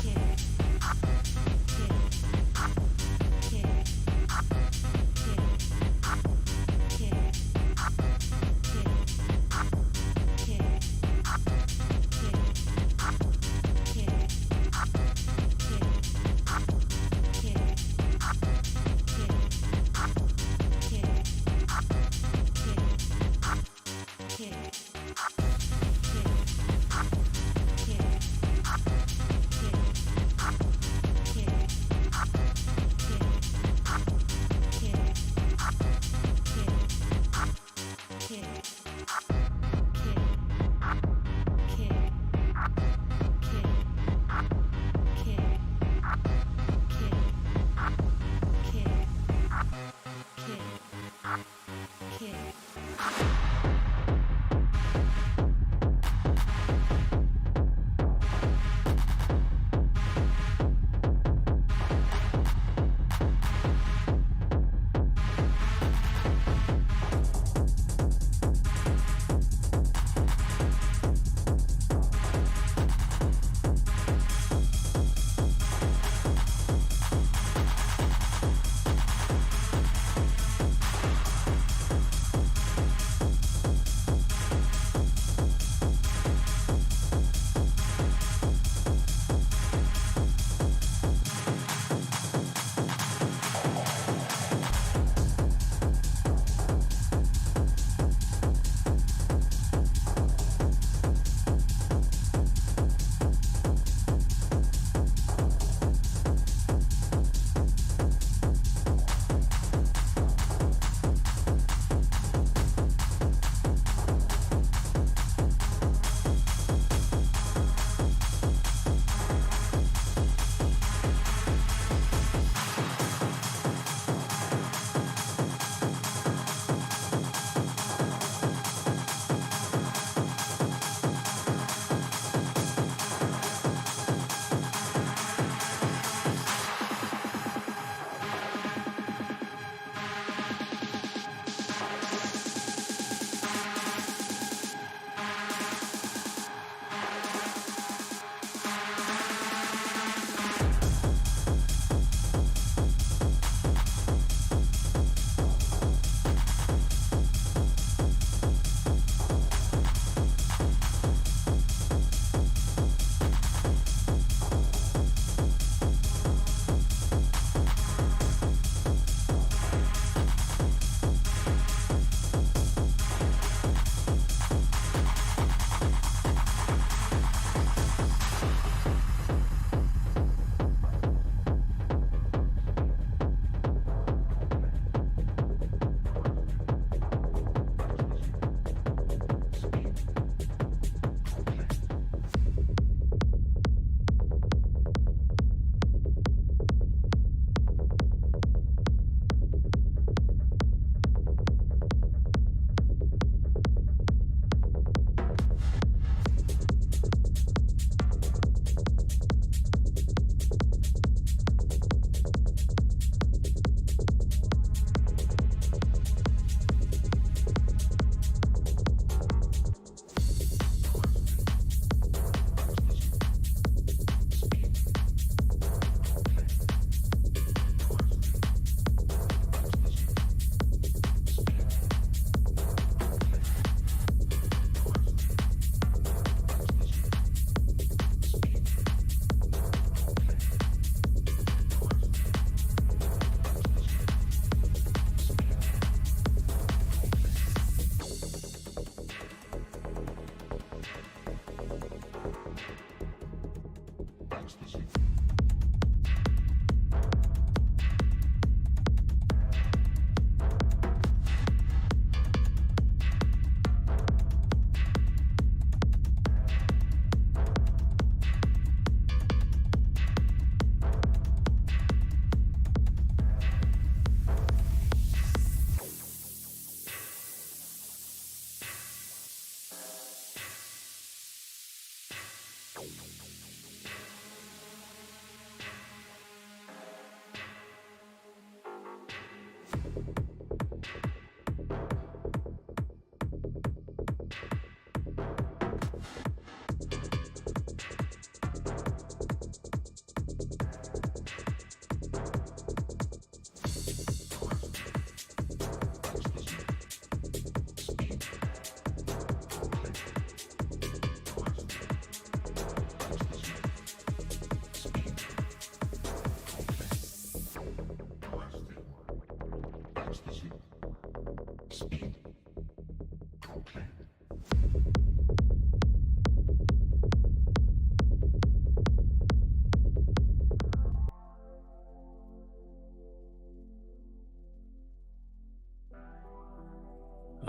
Kick.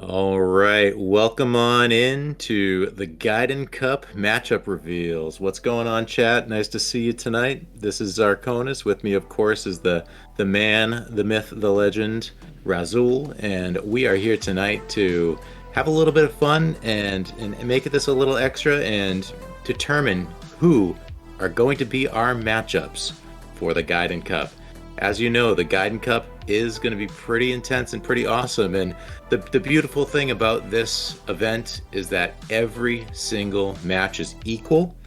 All right, welcome on in to the Gaiden Cup matchup reveals. What's going on, chat? Nice to see you tonight. This is Zarkonis. With me, of course, is the man, the myth, the legend, Razul, and we are here tonight to have a little bit of fun and make this a little extra and determine who are going to be our matchups for the Gaiden Cup. As you know, the Gaiden Cup is going to be pretty intense and pretty awesome. And the beautiful thing about this event is that every single match is equal.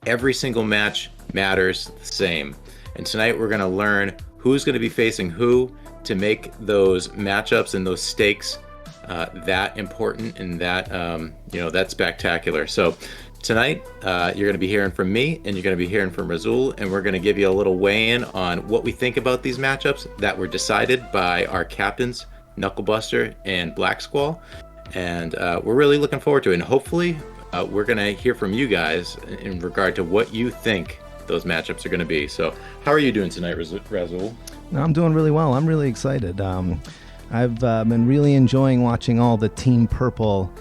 Every single match matters the same. And tonight we're going to learn who's going to be facing who to make those matchups and those stakes that important and that spectacular. So tonight, you're going to be hearing from me, and you're going to be hearing from Razul, and we're going to give you a little weigh-in on what we think about these matchups that were decided by our captains, Knucklebuster and Black Squall, and we're really looking forward to it. And hopefully, we're going to hear from you guys in regard to what you think those matchups are going to be. So, how are you doing tonight, Razul? I'm doing really well. I'm really excited. I've been really enjoying watching all the Team Purple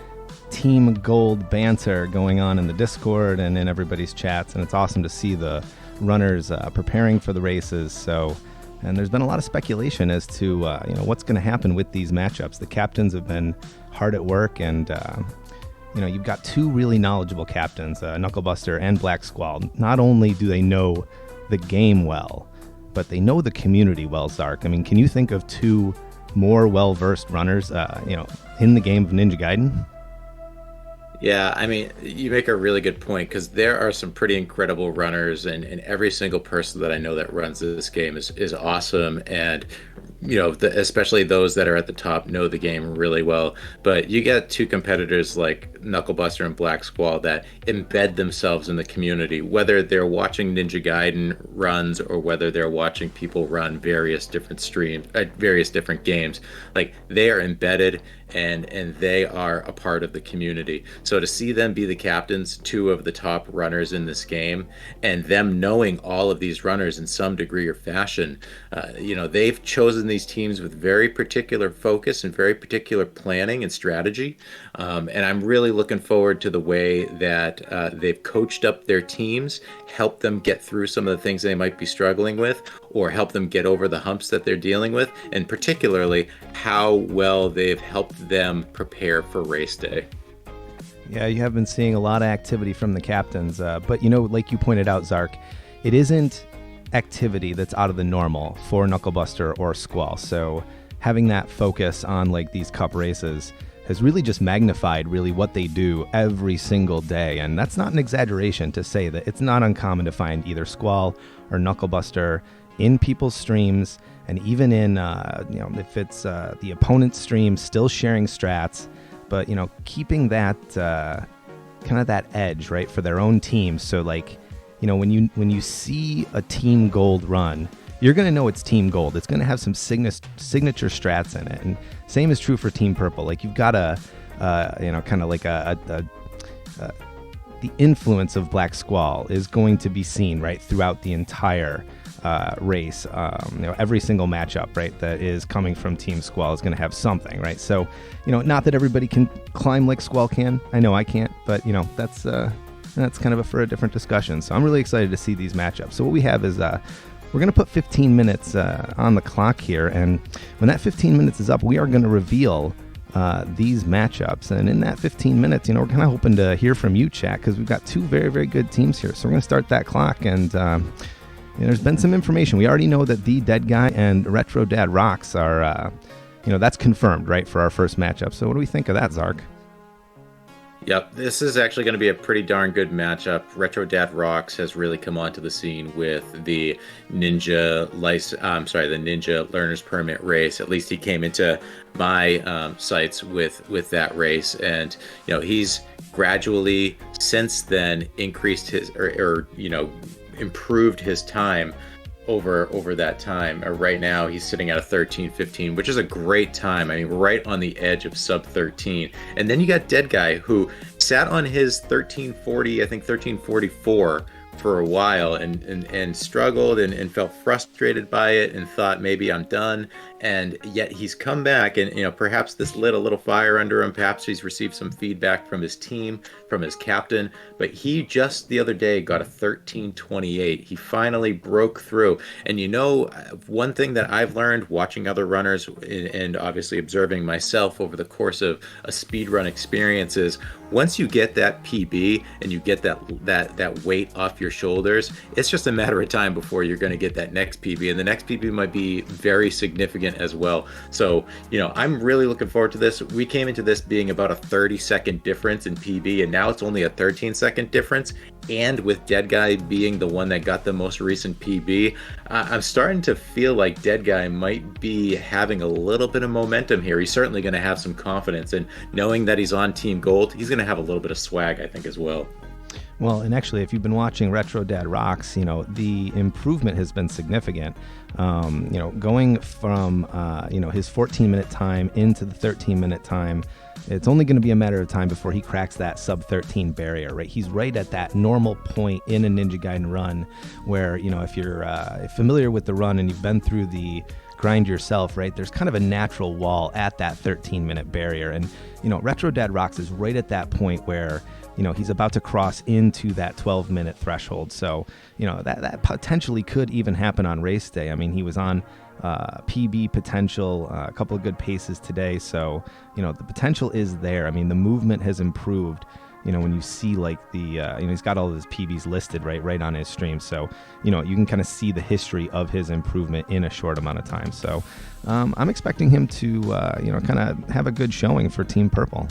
Team Gold banter going on in the Discord and in everybody's chats, and it's awesome to see the runners preparing for the races. And there's been a lot of speculation as to what's going to happen with these matchups. The captains have been hard at work, and you've got two really knowledgeable captains, Knucklebuster and Black Squall. Not only do they know the game well, but they know the community well, Zark. I mean, can you think of two more well-versed runners, in the game of Ninja Gaiden? Yeah, I mean, you make a really good point because there are some pretty incredible runners, and every single person that I know that runs this game is awesome. And, especially those that are at the top know the game really well. But you get two competitors like Knucklebuster and Black Squall that embed themselves in the community, whether they're watching Ninja Gaiden runs or whether they're watching people run various different streams, various different games. Like, they are embedded and they are a part of the community. So to see them be the captains, two of the top runners in this game, and them knowing all of these runners in some degree or fashion, they've chosen these teams with very particular focus and very particular planning and strategy. And I'm really looking forward to the way that they've coached up their teams, helped them get through some of the things they might be struggling with, or help them get over the humps that they're dealing with, and particularly how well they've helped them prepare for race day. Yeah, you have been seeing a lot of activity from the captains, but like you pointed out, Zark, it isn't activity that's out of the normal for Knucklebuster or Squall. So having that focus on like these cup races has really just magnified really what they do every single day. And that's not an exaggeration to say that it's not uncommon to find either Squall or Knucklebuster in people's streams, and even in if it's the opponent's stream, still sharing strats, but keeping that kind of that edge, right, for their own team. So like, when you see a Team Gold run, you're going to know it's Team Gold. It's going to have some signature strats in it. And same is true for Team Purple. Like, you've got kind of like the influence of Black Squall is going to be seen right throughout the entire race. Every single matchup, right, that is coming from Team Squall is going to have something, right? So, not that everybody can climb like Squall can. I know I can't, but that's kind of for a different discussion. So I'm really excited to see these matchups. So what we have is we're going to put 15 minutes on the clock here, and when that 15 minutes is up, we are going to reveal these matchups. And in that 15 minutes, we're kind of hoping to hear from you, chat, because we've got two very, very good teams here. So we're going to start that clock, and there's been some information. We already know that the Dead Guy and Retro Dad Rocks are, that's confirmed, right, for our first matchup. So what do we think of that, Zark? Yep, this is actually going to be a pretty darn good matchup. Retro Dad Rocks has really come onto the scene with the Ninja the Ninja Learner's Permit race. At least he came into my sights with that race, and he's gradually since then increased his or improved his time over that time. Right now, he's sitting at a 13:15, which is a great time. I mean, right on the edge of sub 13. And then you got Dead Guy, who sat on his 13:40, I think 13:44 for a while, and struggled and felt frustrated by it and thought maybe I'm done. And yet he's come back, and perhaps this lit a little fire under him. Perhaps he's received some feedback from his team, from his captain. But he just the other day got a 13:28. He finally broke through. And one thing that I've learned watching other runners and obviously observing myself over the course of a speed run experience is once you get that PB and you get that weight off your shoulders, it's just a matter of time before you're going to get that next PB, and the next PB might be very significant as well. So, I'm really looking forward to this. We came into this being about a 30-second difference in PB, and now it's only a 13-second difference. And with Dead Guy being the one that got the most recent PB, I'm starting to feel like Dead Guy might be having a little bit of momentum here. He's certainly going to have some confidence, and knowing that he's on Team Gold, he's going to have a little bit of swag, I think, as well. Well, and actually, if you've been watching Retro Dad Rocks, the improvement has been significant. Going from, his 14-minute time into the 13-minute time, it's only going to be a matter of time before he cracks that sub 13 barrier, right? He's right at that normal point in a Ninja Gaiden run where, if you're familiar with the run and you've been through the grind yourself, right, there's kind of a natural wall at that 13-minute barrier. And, Retro Dad Rocks is right at that point where, he's about to cross into that 12-minute threshold. So, that potentially could even happen on race day. I mean, he was on PB potential, a couple of good paces today. So, the potential is there. I mean, the movement has improved. When you see like he's got all of his PBs listed right on his stream. So, you can kind of see the history of his improvement in a short amount of time. So, I'm expecting him to, kind of have a good showing for Team Purple.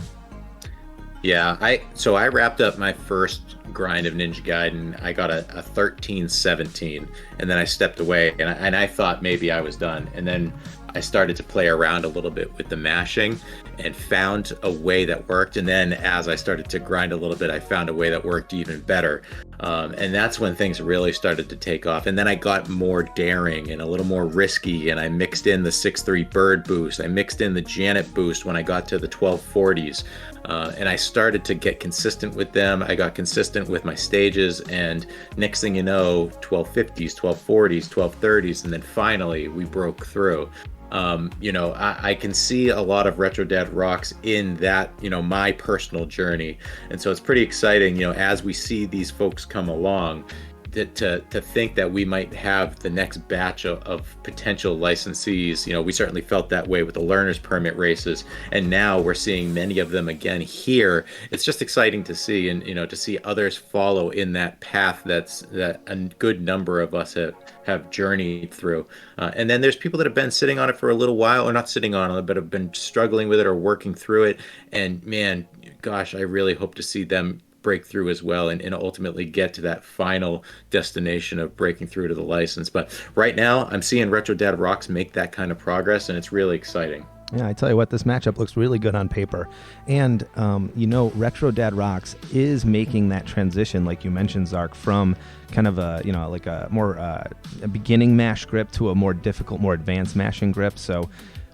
Yeah, I wrapped up my first grind of Ninja Gaiden. I got a 13:17, and then I stepped away, and I thought maybe I was done. And then I started to play around a little bit with the mashing and found a way that worked. And then as I started to grind a little bit, I found a way that worked even better. And that's when things really started to take off. And then I got more daring and a little more risky, and I mixed in the 6.3 bird boost. I mixed in the Janet boost when I got to the 1240s. And I started to get consistent with them. I got consistent with my stages, and next thing you know, 1250s, 1240s, 1230s, and then finally we broke through. I can see a lot of Retro Dad Rocks in that, my personal journey. And so it's pretty exciting, as we see these folks come along, to think that we might have the next batch of potential licensees. We certainly felt that way with the learner's permit races, and now we're seeing many of them again here. It's just exciting to see, and to see others follow in that path that a good number of us have journeyed through. And then there's people that have been sitting on it for a little while, or not sitting on it, but have been struggling with it or working through it. And man, gosh, I really hope to see them break through as well, and ultimately get to that final destination of breaking through to the license. But right now, I'm seeing Retro Dad Rocks make that kind of progress, and it's really exciting. Yeah, I tell you what, this matchup looks really good on paper. And, Retro Dad Rocks is making that transition, like you mentioned, Zark, from kind of a, like a more a beginning mash grip to a more difficult, more advanced mashing grip. So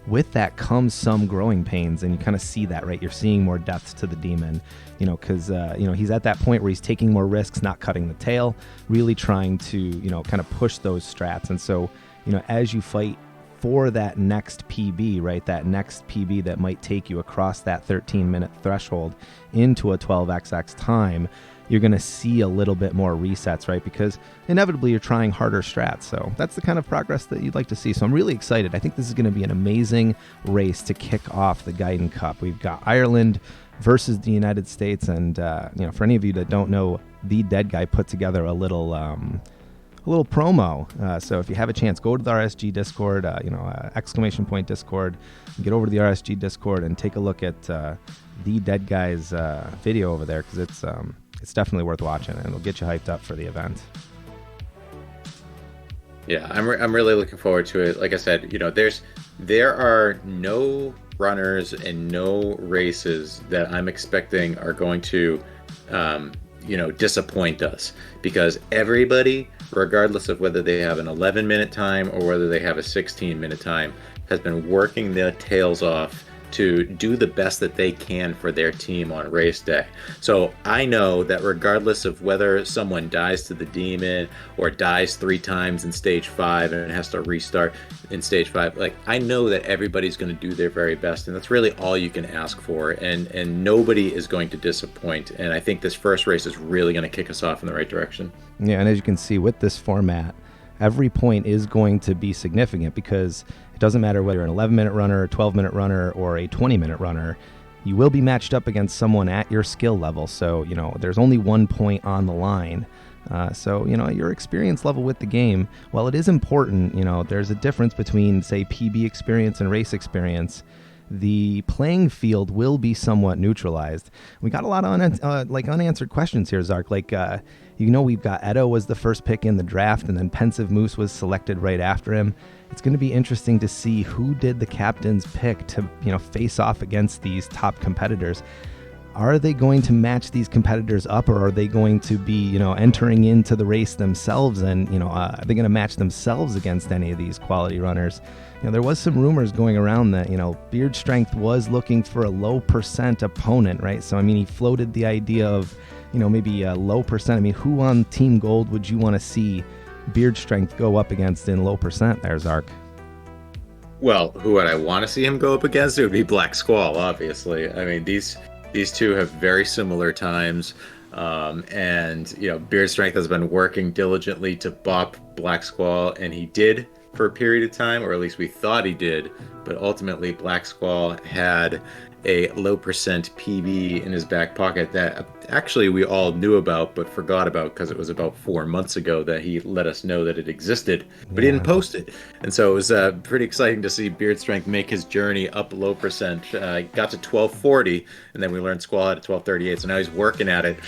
with that comes some growing pains, and you kind of see that, right? You're seeing more depth to the demon, because, he's at that point where he's taking more risks, not cutting the tail, really trying to, kind of push those strats. And so, as you fight for that next PB, right, that next PB that might take you across that 13-minute threshold into a 12xx time, you're going to see a little bit more resets, right? Because inevitably you're trying harder strats. So that's the kind of progress that you'd like to see. So I'm really excited. I think this is going to be an amazing race to kick off the Gaiden Cup. We've got Ireland versus the United States. And, for any of you that don't know, the Dead Guy put together a little promo. So if you have a chance, go to the RSG Discord, exclamation point Discord, get over to the RSG Discord and take a look at the Dead Guy's video over there, because it's definitely worth watching, and it'll get you hyped up for the event. Yeah, I'm really looking forward to it. Like I said, there are no runners and no races that I'm expecting are going to disappoint us, because everybody regardless of whether they have an 11-minute time or whether they have a 16-minute time, has been working their tails off to do the best that they can for their team on race day. So I know that regardless of whether someone dies to the demon or dies 3 times in stage 5 and has to restart in stage 5, like I know that everybody's going to do their very best, and that's really all you can ask for. And nobody is going to disappoint. And I think this first race is really going to kick us off in the right direction. Yeah, and as you can see with this format, every point is going to be significant because it doesn't matter whether you're an 11-minute runner, a 12-minute runner, or a 20-minute runner. You will be matched up against someone at your skill level. So, there's only 1 point on the line. So, your experience level with the game, while it is important, there's a difference between, say, PB experience and race experience. The playing field will be somewhat neutralized. We got a lot of unanswered questions here, Zark. We've got Edo was the first pick in the draft, and then Pensive Moose was selected right after him. It's going to be interesting to see who did the captain's pick to, face off against these top competitors. Are they going to match these competitors up, or are they going to be, entering into the race themselves, and, are they going to match themselves against any of these quality runners? There was some rumors going around that, Beard Strength was looking for a low percent opponent, right? So, he floated the idea of, maybe a low percent. Who on Team Gold would you want to see Beard Strength go up against in low percent there, Zark? Well, who would I want to see him go up against? It would be Black Squall, obviously. These two have very similar times. Beard Strength has been working diligently to bop Black Squall, and he did for a period of time, or at least we thought he did. But ultimately, Black Squall had a low percent PB in his back pocket that actually we all knew about but forgot about because it was about 4 months ago that he let us know that it existed, but he didn't post it. And so it was pretty exciting to see Beard Strength make his journey up low percent. Got to 1240, and then we learned Squall had a 1238, so now he's working at it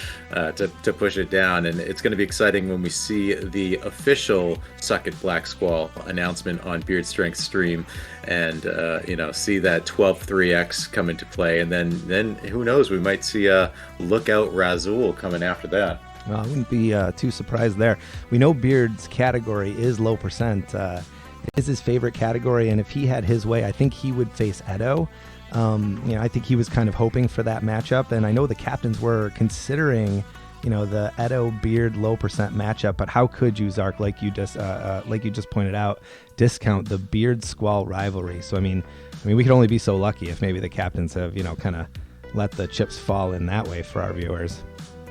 to push it down. And it's going to be exciting when we see the official Suck It Black Squall announcement on Beard Strength's stream, and see that 12-3x come into play. And then who knows, we might see a Lookout Razul coming after that. Well, I wouldn't be too surprised there. We know Beard's category is low percent. It is his favorite category, and if he had his way, I think he would face Edo. I think he was kind of hoping for that matchup, and I know the captains were considering the Edo Beard low percent matchup, but how could you, Zark, like you just pointed out, discount the Beard Squall rivalry? So I mean we could only be so lucky if maybe the captains have kind of let the chips fall in that way for our viewers.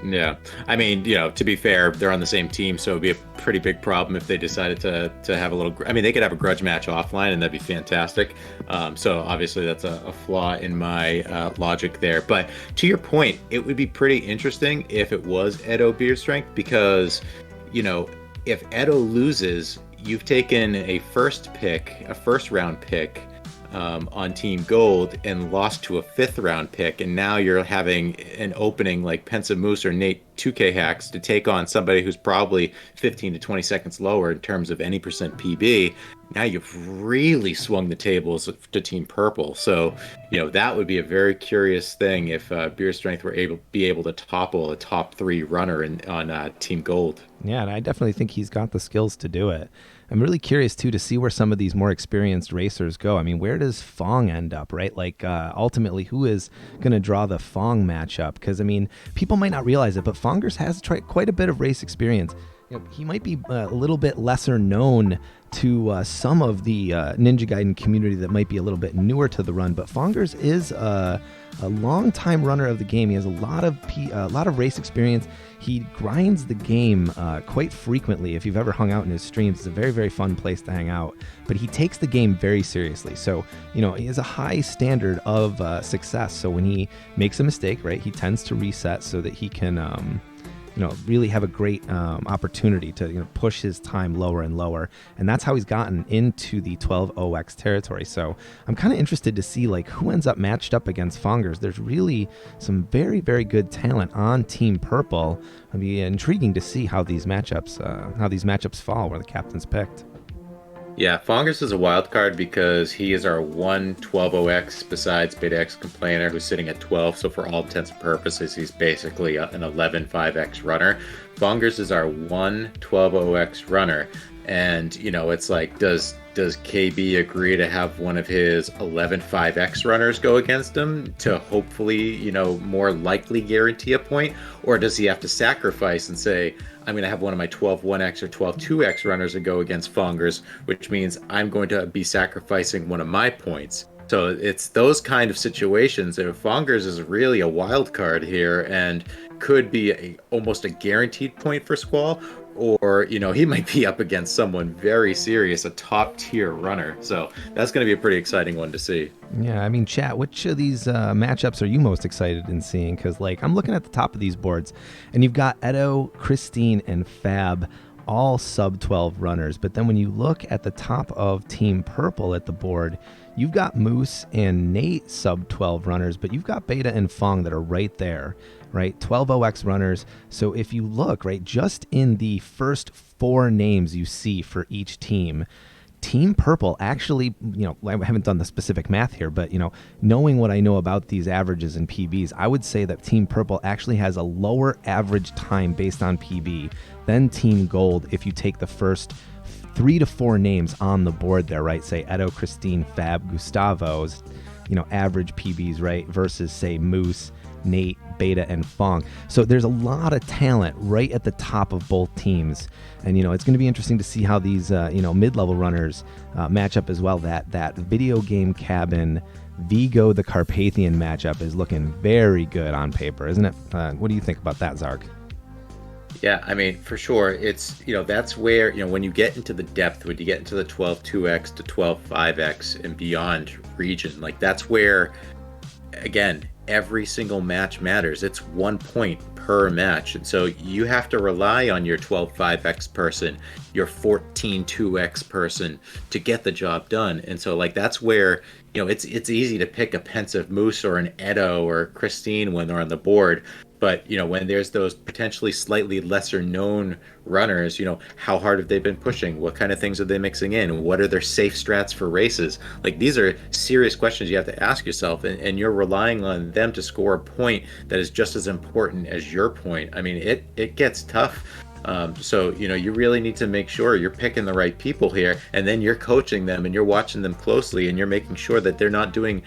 Yeah. To be fair, they're on the same team, so it'd be a pretty big problem if they decided to have a little... they could have a grudge match offline, and that'd be fantastic. So obviously that's a flaw in my logic there. But to your point, it would be pretty interesting if it was Edo Beard Strength, because, if Edo loses, you've taken a first round pick, on Team Gold and lost to a 5th round pick, and now you're having an opening like Pensive Moose or Nate 2K Hacks to take on somebody who's probably 15 to 20 seconds lower in terms of any percent PB. Now you've really swung the tables to Team Purple. So, that would be a very curious thing if Beer Strength were able to topple a top 3 runner on Team Gold. Yeah, and I definitely think he's got the skills to do it. I'm really curious, too, to see where some of these more experienced racers go. Where does Fong end up, right? Ultimately, who is going to draw the Fong matchup? Because, people might not realize it, but Fongers has quite a bit of race experience. He might be a little bit lesser known to some of the Ninja Gaiden community that might be a little bit newer to the run, but Fongers is a long-time runner of the game. He has a lot of race experience. He grinds the game quite frequently. If you've ever hung out in his streams, it's a very, very fun place to hang out. But he takes the game very seriously. So, he has a high standard of success. So when he makes a mistake, right, he tends to reset so that he can... really have a great opportunity to push his time lower and lower. And that's how he's gotten into the 12-0x territory. So I'm kind of interested to see who ends up matched up against Fongers. There's really some very, very good talent on Team Purple. It'll be intriguing to see how these matchups fall where the captain's picked. Yeah, Fongus is a wild card because he is our one 12-0X besides Beta X Complainer, who's sitting at 12. So for all intents and purposes, he's basically an 11-5X runner. Fongus is our one 12-0X runner. And, it's like, does KB agree to have one of his 11-5X runners go against him to hopefully, more likely guarantee a point? Or does he have to sacrifice and say, I'm going to have one of my 12-1X or 12-2X runners to go against Fongers, which means I'm going to be sacrificing one of my points. So it's those kind of situations. If Fongers is really a wild card here and could be almost a guaranteed point for Squall, or he might be up against someone very serious, a top tier runner. So that's going to be a pretty exciting one to see. Yeah, I mean, chat, which of these matchups are you most excited in seeing? Because, like, I'm looking at the top of these boards, and you've got Edo, Christine, and Fab, all sub 12 runners. But then when you look at the top of Team Purple at the board, you've got Moose and Nate sub 12 runners, but you've got Beta and Fong that are right there, right? 12-0X runners. So if you look, right, just in the first four names you see for each team, Team Purple actually, I haven't done the specific math here, but, knowing what I know about these averages and PBs, I would say that Team Purple actually has a lower average time based on PB than Team Gold if you take the first 3 to 4 names on the board there, right? Say Edo, Christine, Fab, Gustavo's, average PBs, right? Versus, say, Moose, Nate, Beta, and Fong. So there's a lot of talent right at the top of both teams. And, it's going to be interesting to see how these, mid-level runners match up as well. That video game cabin Vigo the Carpathian matchup is looking very good on paper, isn't it? What do you think about that, Zark? Yeah, I mean, for sure. It's, that's where, when you get into the depth, when you get into the 12-2X to 12-5X and beyond region, like that's where, again, every single match matters. It's 1 point per match. And so you have to rely on your 12-5X person, your 14-2X person to get the job done. And so like that's where, it's easy to pick a pensive Moose or an Edo or Christine when they're on the board. But, when there's those potentially slightly lesser known runners, how hard have they been pushing? What kind of things are they mixing in? What are their safe strats for races? Like, these are serious questions you have to ask yourself, and you're relying on them to score a point that is just as important as your point. I mean, it gets tough. So, you really need to make sure you're picking the right people here, and then you're coaching them and you're watching them closely and you're making sure that they're not doing,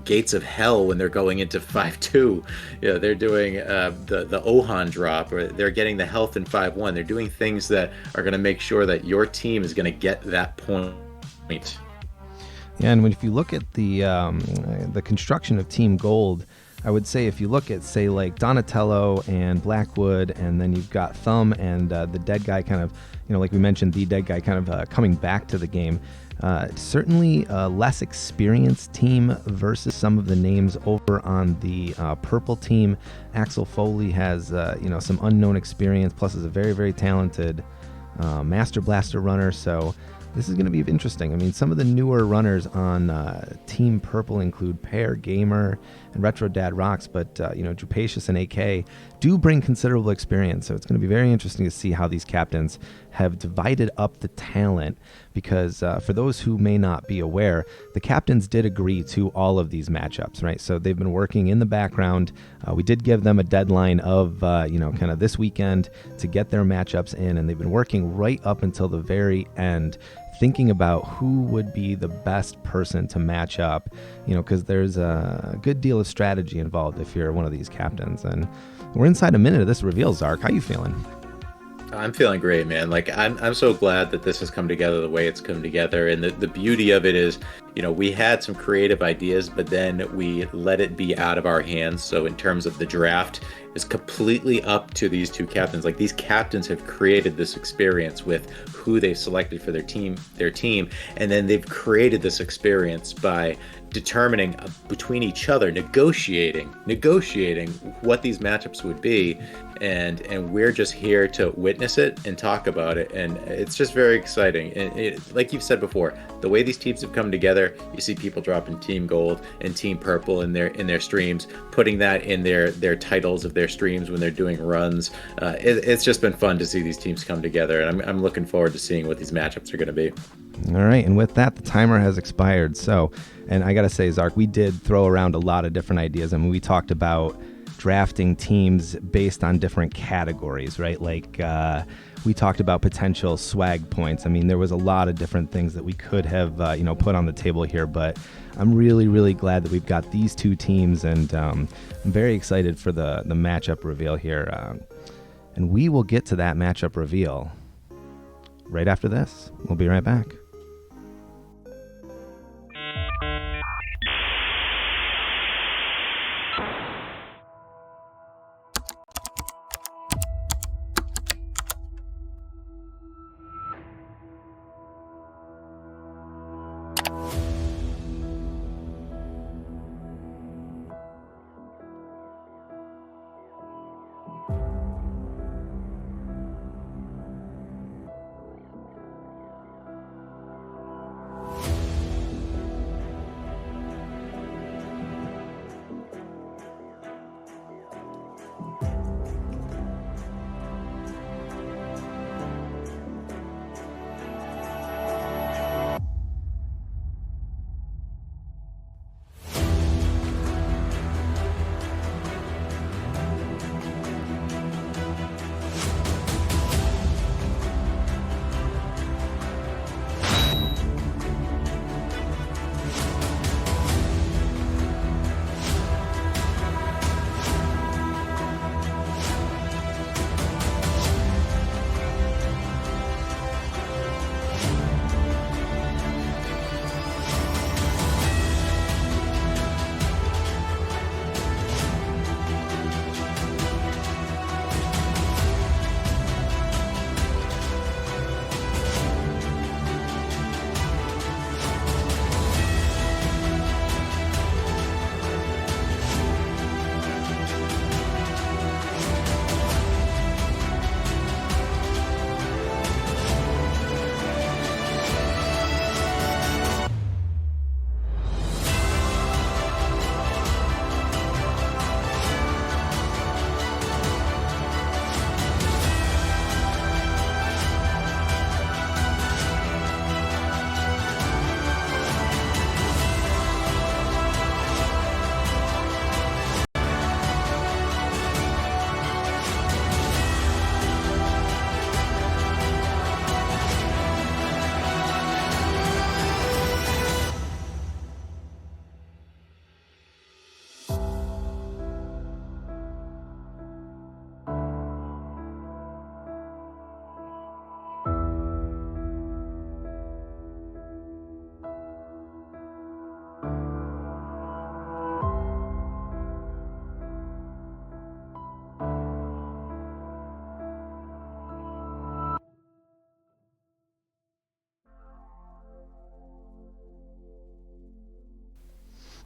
gates of hell when they're going into 5-2. They're doing the Ohan drop, or they're getting the health in 5-1. They're doing things that are going to make sure that your team is going to get that point. Yeah, and if you look at the construction of Team Gold, I would say if you look at, say, like Donatello and Blackwood, and then you've got Thumb and the dead guy kind of, like we mentioned, the dead guy kind of coming back to the game. Certainly a less experienced team versus some of the names over on the purple team. Axel Foley has, some unknown experience, plus is a very, very talented Master Blaster runner. So this is going to be interesting. I mean, some of the newer runners on Team Purple include Pear, Gamer, and Retro Dad Rocks, but, Drupacious and AK do bring considerable experience. So it's going to be very interesting to see how these captains have divided up the talent, because for those who may not be aware, the captains did agree to all of these matchups, right? So they've been working in the background. We did give them a deadline of, kind of this weekend to get their matchups in, and they've been working right up until the very end, thinking about who would be the best person to match up, because there's a good deal of strategy involved if you're one of these captains. And we're inside a minute of this reveal, Zark. How you feeling? I'm feeling great, man. Like I'm so glad that this has come together the way it's come together. And the beauty of it is, we had some creative ideas, but then we let it be out of our hands. So in terms of the draft, it's completely up to these two captains. Like, these captains have created this experience with who they've selected for their team, and then they've created this experience by determining between each other, negotiating what these matchups would be, and we're just here to witness it and talk about it, and it's just very exciting. And like you've said before, the way these teams have come together, together. You see people dropping Team Gold and Team Purple in their streams, putting that in their titles of their streams when they're doing runs. It's just been fun to see these teams come together, and I'm looking forward to seeing what these matchups are going to be. All right, and with that, the timer has expired. So, and I got to say, Zark, we did throw around a lot of different ideas. I mean, we talked about drafting teams based on different categories, right? Like we talked about potential swag points. I mean, there was a lot of different things that we could have, put on the table here. But I'm really, really glad that we've got these two teams, and I'm very excited for the matchup reveal here. And we will get to that matchup reveal right after this. We'll be right back.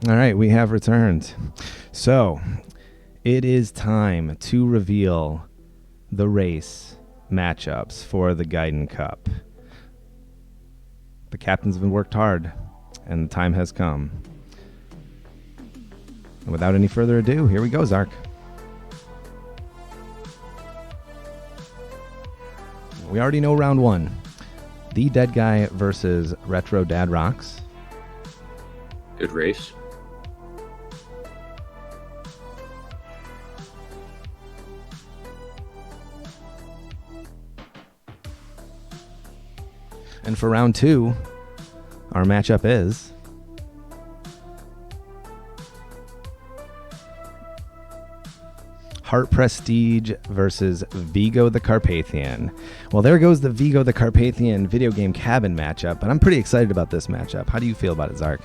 All right, we have returned. So it is time to reveal the race matchups for the Gaiden Cup. The captains have been worked hard, and the time has come. And without any further ado, here we go, Zark. We already know round one. The Dead Guy versus Retro Dad Rocks. Good race. And for round two, our matchup is Heart Prestige versus Vigo the Carpathian. Well, there goes the Vigo the Carpathian video game cabin matchup, and I'm pretty excited about this matchup. How do you feel about it, Zark?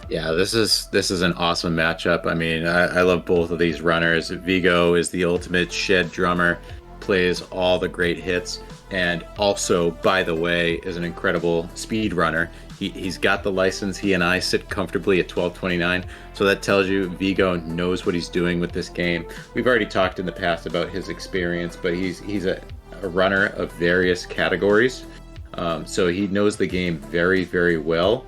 Yeah, this is an awesome matchup. I mean, I love both of these runners. Vigo is the ultimate shed drummer, plays all the great hits, and also, by the way, is an incredible speed runner. He's got the license. He and I sit comfortably at 12:29, so that tells you Vigo knows what he's doing with this game. We've already talked in the past about his experience, but he's a runner of various categories, so he knows the game very, very well.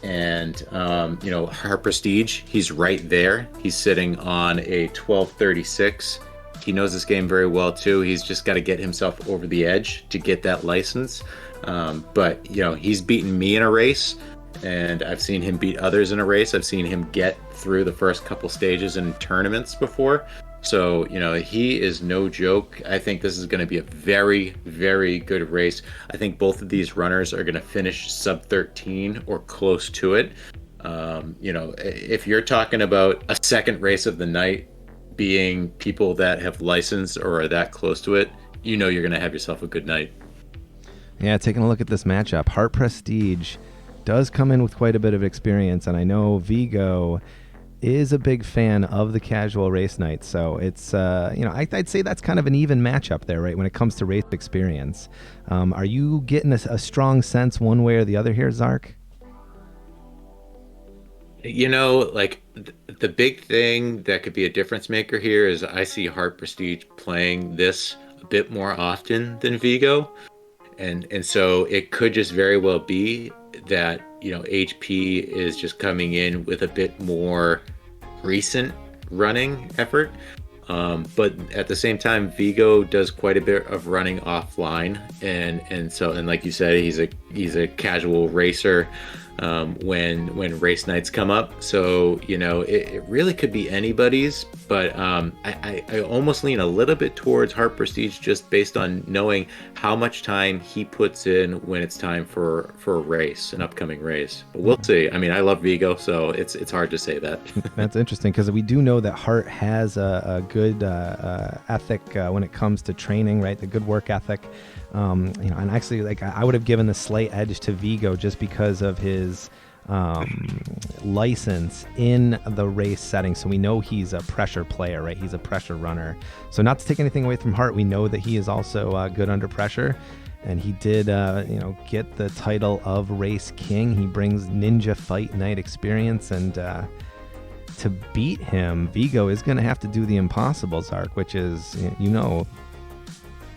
And Heart Prestige, he's right there. He's sitting on a 1236. He knows this game very well too. He's just got to get himself over the edge to get that license. But he's beaten me in a race, and I've seen him beat others in a race. I've seen him get through the first couple stages in tournaments before. So, he is no joke. I think this is going to be a very, very good race. I think both of these runners are going to finish sub 13 or close to it. If you're talking about a second race of the night being people that have licensed or are that close to it, you're going to have yourself a good night. Yeah, taking a look at this matchup, Heart Prestige does come in with quite a bit of experience, and I know Vigo is a big fan of the casual race night, so it's I'd say that's kind of an even matchup there, right, when it comes to race experience. Are you getting a strong sense one way or the other here, Zark? Like the big thing that could be a difference maker here is I see Heart Prestige playing this a bit more often than Vigo. And so it could just very well be that, HP is just coming in with a bit more recent running effort. But at the same time, Vigo does quite a bit of running offline, and like you said, he's a casual racer when race nights come up. So it really could be anybody's, but I almost lean a little bit towards Heart Prestige just based on knowing how much time he puts in when it's time for a race, an upcoming race. But we'll see. I mean, I love Vigo, so it's hard to say that. That's interesting because we do know that Hart has a good ethic when it comes to training, right? The good work ethic. And actually, like I would have given the slight edge to Vigo just because of his license in the race setting. So we know he's a pressure player, right? He's a pressure runner. So not to take anything away from Hart, we know that he is also good under pressure. And he did, get the title of Race King. He brings Ninja Fight Night experience, and to beat him, Vigo is going to have to do the impossible, Zark, which is,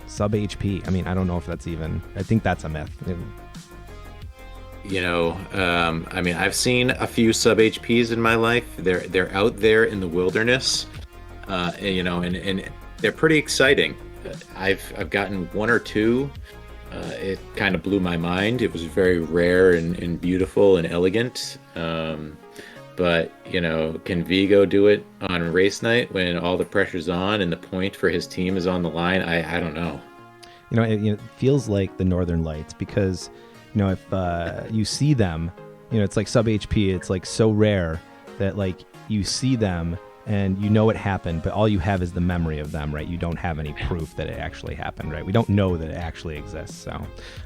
sub HP. I mean, I don't know if that's even. I think that's a myth. I mean, I've seen a few sub HPs in my life. They're out there in the wilderness, and they're pretty exciting. I've gotten one or two. It kind of blew my mind. It was very rare and beautiful and elegant. But can Vigo do it on race night when all the pressure's on and the point for his team is on the line? I don't know. It feels like the Northern Lights because, if you see them, it's like sub HP. It's like so rare that like you see them and it happened, but all you have is the memory of them, right? You don't have any proof that it actually happened, right? We don't know that it actually exists. So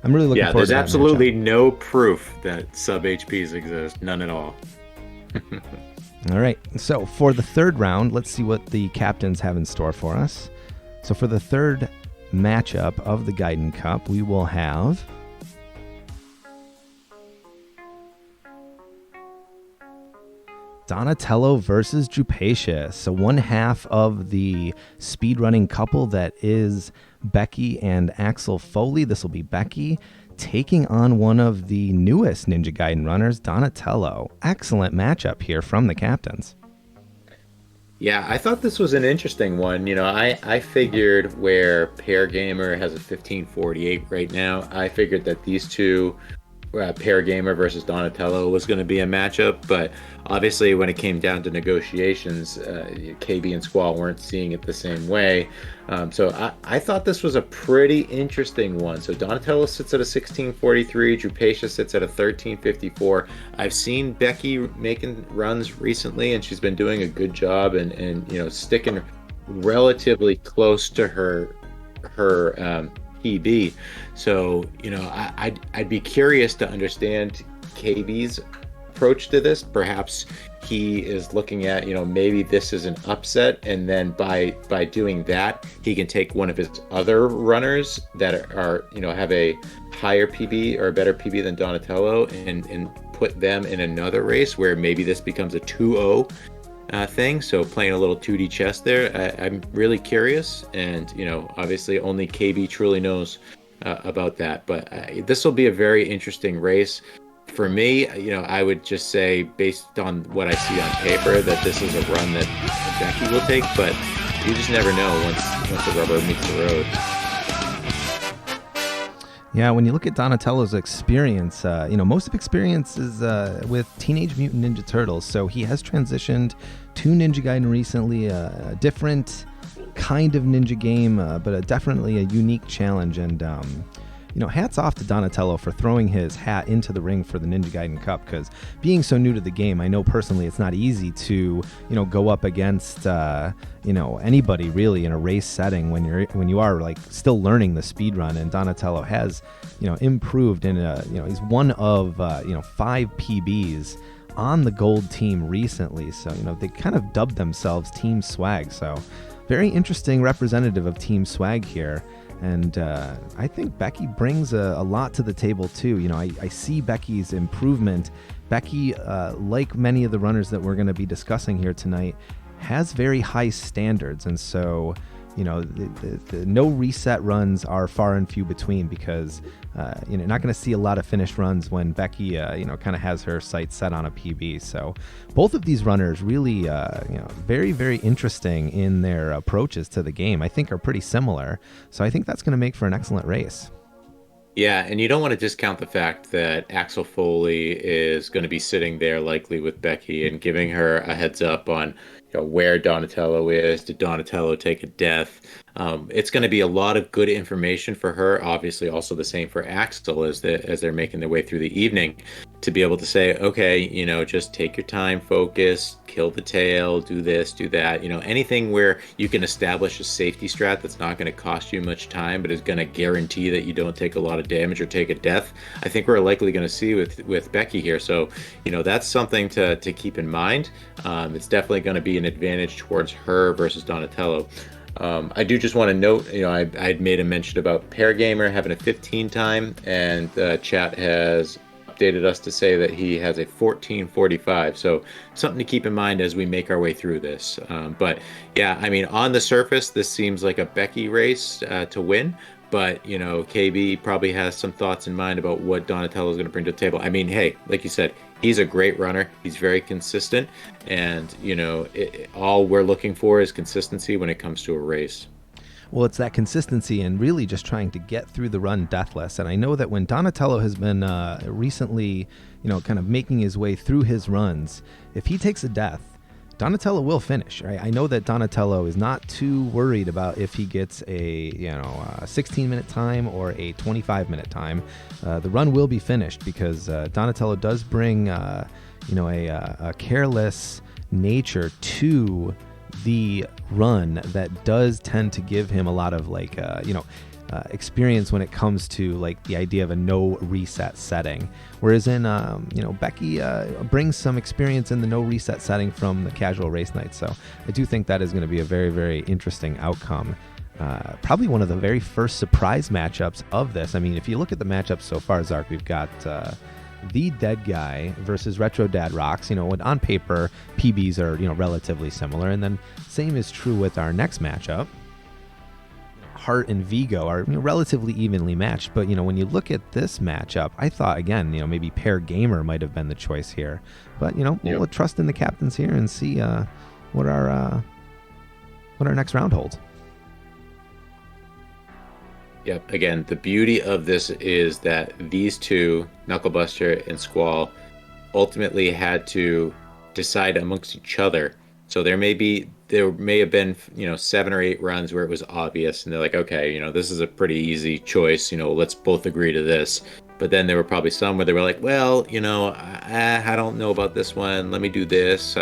I'm really looking forward to that. There's absolutely no proof that sub HPs exist. None at all. All right. So for the third round, let's see what the captains have in store for us. So for the third matchup of the Gaiden Cup, we will have Donatello versus Jupacious. So one half of the speedrunning couple that is Becky and Axel Foley. This will be Becky taking on one of the newest Ninja Gaiden runners, Donatello. Excellent matchup here from the captains. Yeah, I thought this was an interesting one. I figured where Pair Gamer has a 1548 right now, I figured that these two, Pair Gamer versus Donatello, was going to be a matchup. But obviously, when it came down to negotiations, KB and Squall weren't seeing it the same way. So I thought this was a pretty interesting one. So Donatello sits at a 1643, Jupacia sits at a 1354. I've seen Becky making runs recently, and she's been doing a good job and sticking relatively close to her PB. So I'd be curious to understand KB's approach to this. Perhaps he is looking at maybe this is an upset, and then by doing that he can take one of his other runners that are have a higher PB or a better PB than Donatello and put them in another race where maybe this becomes a 2-0 thing. So playing a little 2D chess there. I'm really curious, and obviously only KB truly knows about that. But this will be a very interesting race. For me, I would just say, based on what I see on paper, that this is a run that Becky will take, but you just never know once the rubber meets the road. Yeah, when you look at Donatello's experience, most of experience is with Teenage Mutant Ninja Turtles. So he has transitioned to Ninja Gaiden recently, a different kind of ninja game, but definitely a unique challenge. And hats off to Donatello for throwing his hat into the ring for the Ninja Gaiden Cup, because being so new to the game, I know personally it's not easy to, go up against, anybody really in a race setting when you are like still learning the speed run. And Donatello has, improved in he's one of, 5 PBs on the gold team recently. So, they kind of dubbed themselves Team Swag. So very interesting representative of Team Swag here. And I think Becky brings a lot to the table, too. I see Becky's improvement. Becky, like many of the runners that we're going to be discussing here tonight, has very high standards. And so, the no reset runs are far and few between, because you're not going to see a lot of finished runs when Becky, kind of has her sights set on a PB. So both of these runners really, very, very interesting in their approaches to the game. I think are pretty similar. So I think that's going to make for an excellent race. Yeah, and you don't want to discount the fact that Axel Foley is going to be sitting there likely with Becky and giving her a heads up on, where Donatello is. Did Donatello take a death? It's going to be a lot of good information for her. Obviously, also the same for Axel as they're making their way through the evening, to be able to say, okay, just take your time, focus, kill the tail, do this, do that. Anything where you can establish a safety strat that's not going to cost you much time, but is going to guarantee that you don't take a lot of damage or take a death. I think we're likely going to see with Becky here. So, that's something to keep in mind. It's definitely going to be an advantage towards her versus Donatello. I do just want to note, I'd made a mention about Pair Gamer having a 15 time, and chat has updated us to say that he has a 14:45. So something to keep in mind as we make our way through this. But yeah, I mean, on the surface, this seems like a Becky race to win. But, KB probably has some thoughts in mind about what Donatello is going to bring to the table. I mean, hey, like you said, he's a great runner. He's very consistent. And, all we're looking for is consistency when it comes to a race. Well, it's that consistency and really just trying to get through the run deathless. And I know that when Donatello has been recently, kind of making his way through his runs, if he takes a death, Donatello will finish, right? I know that Donatello is not too worried about if he gets a 16-minute time or a 25-minute time. The run will be finished, because Donatello does bring a careless nature to the run that does tend to give him a lot of experience when it comes to like the idea of a no reset setting. Whereas in Becky brings some experience in the no reset setting from the casual race night. So I do think that is going to be a very, very interesting outcome. Probably one of the very first surprise matchups of this. I mean, if you look at the matchups so far, Zark, we've got the Dead Guy versus Retro Dad Rocks. On paper, PBs are relatively similar, and then same is true with our next matchup. Hart and Vigo are relatively evenly matched, but when you look at this matchup, I thought again, maybe Pair Gamer might have been the choice here, but we'll trust in the captains here and see what our next round holds. Yep. Again, the beauty of this is that these two, Knucklebuster and Squall, ultimately had to decide amongst each other. So there may have been 7 or 8 runs where it was obvious, and they're like, okay, this is a pretty easy choice. Let's both agree to this. But then there were probably some where they were like, well, I don't know about this one. Let me do this.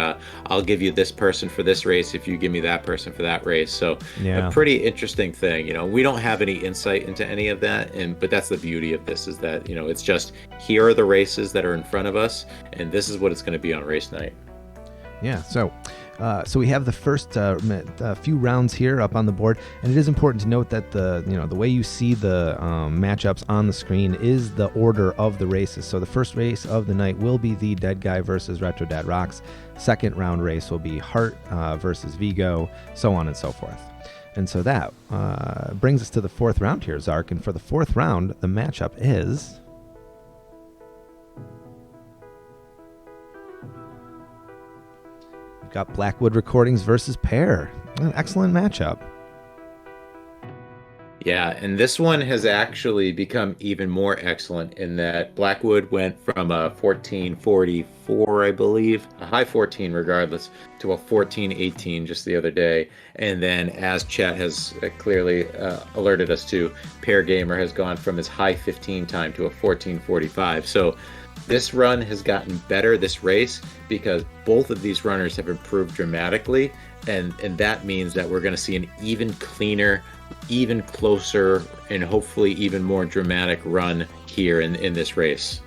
I'll give you this person for this race if you give me that person for that race. So Yeah. a pretty interesting thing. We don't have any insight into any of that, but that's the beauty of this, is that it's just, here are the races that are in front of us, and this is what it's going to be on race night. Yeah. So we have the first few rounds here up on the board, and it is important to note that the way you see the matchups on the screen is the order of the races. So the first race of the night will be the Dead Guy versus Retro Dad Rocks. Second round race will be Hart versus Vigo, so on and so forth. And so that brings us to the fourth round here, Zark. And for the fourth round, the matchup is got Blackwood Recordings versus Pear. An excellent matchup. Yeah, and this one has actually become even more excellent in that Blackwood went from a 1444, I believe, a high 14 regardless, to a 1418 just the other day. And then, as Chat has clearly alerted us to, Pair Gamer has gone from his high 15 time to a 1445. So this run has gotten better, this race, because both of these runners have improved dramatically. And that means that we're going to see an even cleaner, even closer, and hopefully even more dramatic run here in this race.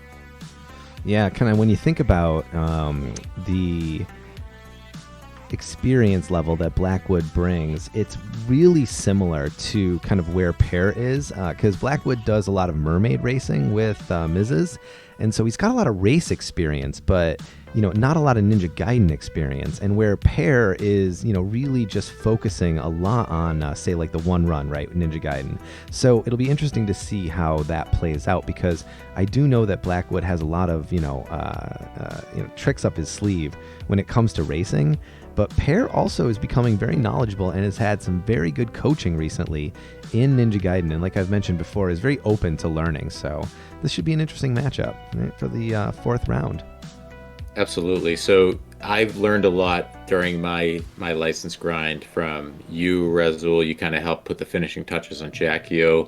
Yeah, kind of when you think about the experience level that Blackwood brings, it's really similar to kind of where Pear is, because Blackwood does a lot of mermaid racing with Mrs., and so he's got a lot of race experience, but not a lot of Ninja Gaiden experience. And where Pear is, really just focusing a lot on, say, like the one run, right, Ninja Gaiden. So it'll be interesting to see how that plays out, because I do know that Blackwood has a lot of, tricks up his sleeve when it comes to racing. But Pear also is becoming very knowledgeable and has had some very good coaching recently in Ninja Gaiden. And like I've mentioned before, is very open to learning. So this should be an interesting matchup, right, for the fourth round. Absolutely. So I've learned a lot during my license grind from you, Rezul. You kind of helped put the finishing touches on Jackio.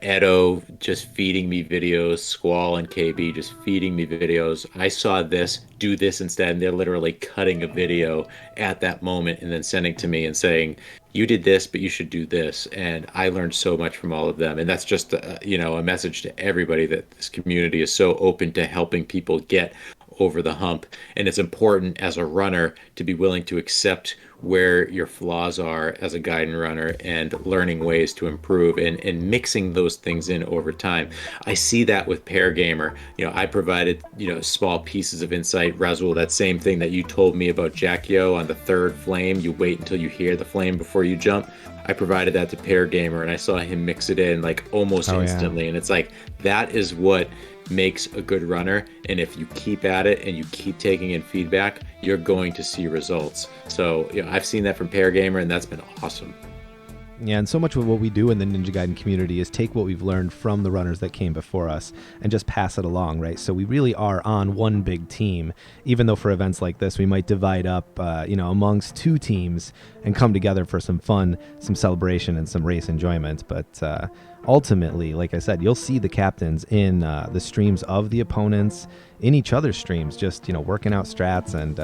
Edo just feeding me videos, Squall and KB just feeding me videos. I saw this, do this instead, and they're literally cutting a video at that moment and then sending to me and saying, you did this, but you should do this. And I learned so much from all of them. And that's just, a message to everybody that this community is so open to helping people get over the hump. And it's important as a runner to be willing to accept where your flaws are as a Gaiden runner and learning ways to improve and mixing those things in over time. I see that with Pair Gamer. I provided, small pieces of insight. Razul, that same thing that you told me about Jackio on the third flame, you wait until you hear the flame before you jump. I provided that to Pair Gamer and I saw him mix it in like almost instantly. Yeah. And it's like, that is what makes a good runner, and if you keep at it and you keep taking in feedback, you're going to see results. So I've seen that from Pair Gamer, and that's been awesome. Yeah, and so much of what we do in the Ninja Gaiden community is take what we've learned from the runners that came before us and just pass it along, right? So we really are on one big team, even though for events like this, we might divide up, amongst two teams and come together for some fun, some celebration, and some race enjoyment. But ultimately, like I said, you'll see the captains in the streams of the opponents, in each other's streams, just, working out strats and,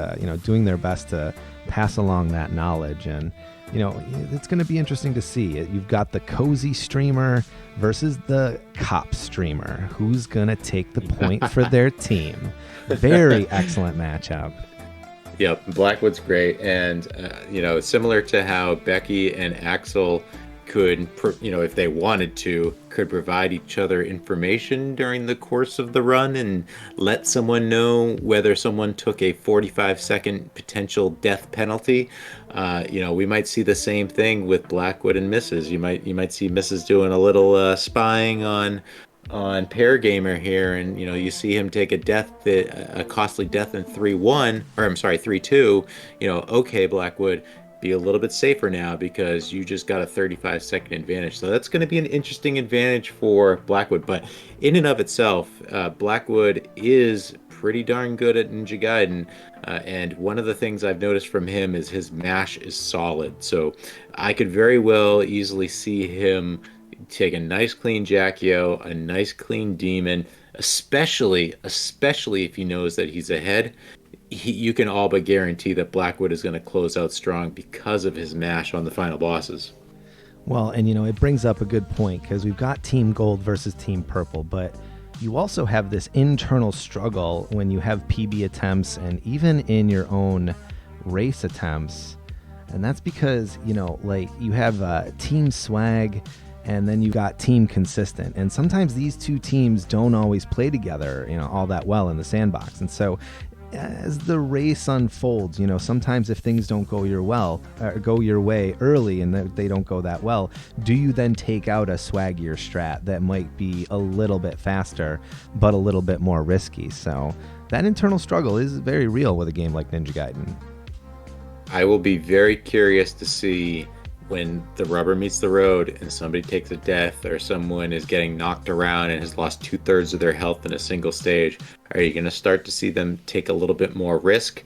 doing their best to pass along that knowledge. And it's going to be interesting to see. You've got the cozy streamer versus the cop streamer. Who's going to take the point for their team? Very excellent matchup. Yep, Blackwood's great. And, similar to how Becky and Axel could, if they wanted to, could provide each other information during the course of the run and let someone know whether someone took a 45-second potential death penalty. We might see the same thing with Blackwood and Mrs. You might see Mrs. doing a little spying on Pair Gamer here, and you see him take a costly death in 3-1, or I'm sorry, 3-2. Okay, Blackwood, be a little bit safer now because you just got a 35-second advantage. So that's going to be an interesting advantage for Blackwood. But in and of itself, Blackwood is pretty darn good at Ninja Gaiden. And one of the things I've noticed from him is his mash is solid. So I could very well easily see him take a nice clean Jackio, a nice clean Demon, especially if he knows that he's ahead. You can all but guarantee that Blackwood is going to close out strong because of his mash on the final bosses. Well, and it brings up a good point, because we've got Team Gold versus Team Purple, but you also have this internal struggle when you have PB attempts and even in your own race attempts. And that's because, you have Team Swag and then you got Team Consistent. And sometimes these two teams don't always play together, all that well in the sandbox. And so as the race unfolds, sometimes if things don't go your way early and they don't go that well, do you then take out a swaggier strat that might be a little bit faster but a little bit more risky? So that internal struggle is very real with a game like Ninja Gaiden. I will be very curious to see when the rubber meets the road and somebody takes a death or someone is getting knocked around and has lost two-thirds of their health in a single stage. Are you going to start to see them take a little bit more risk?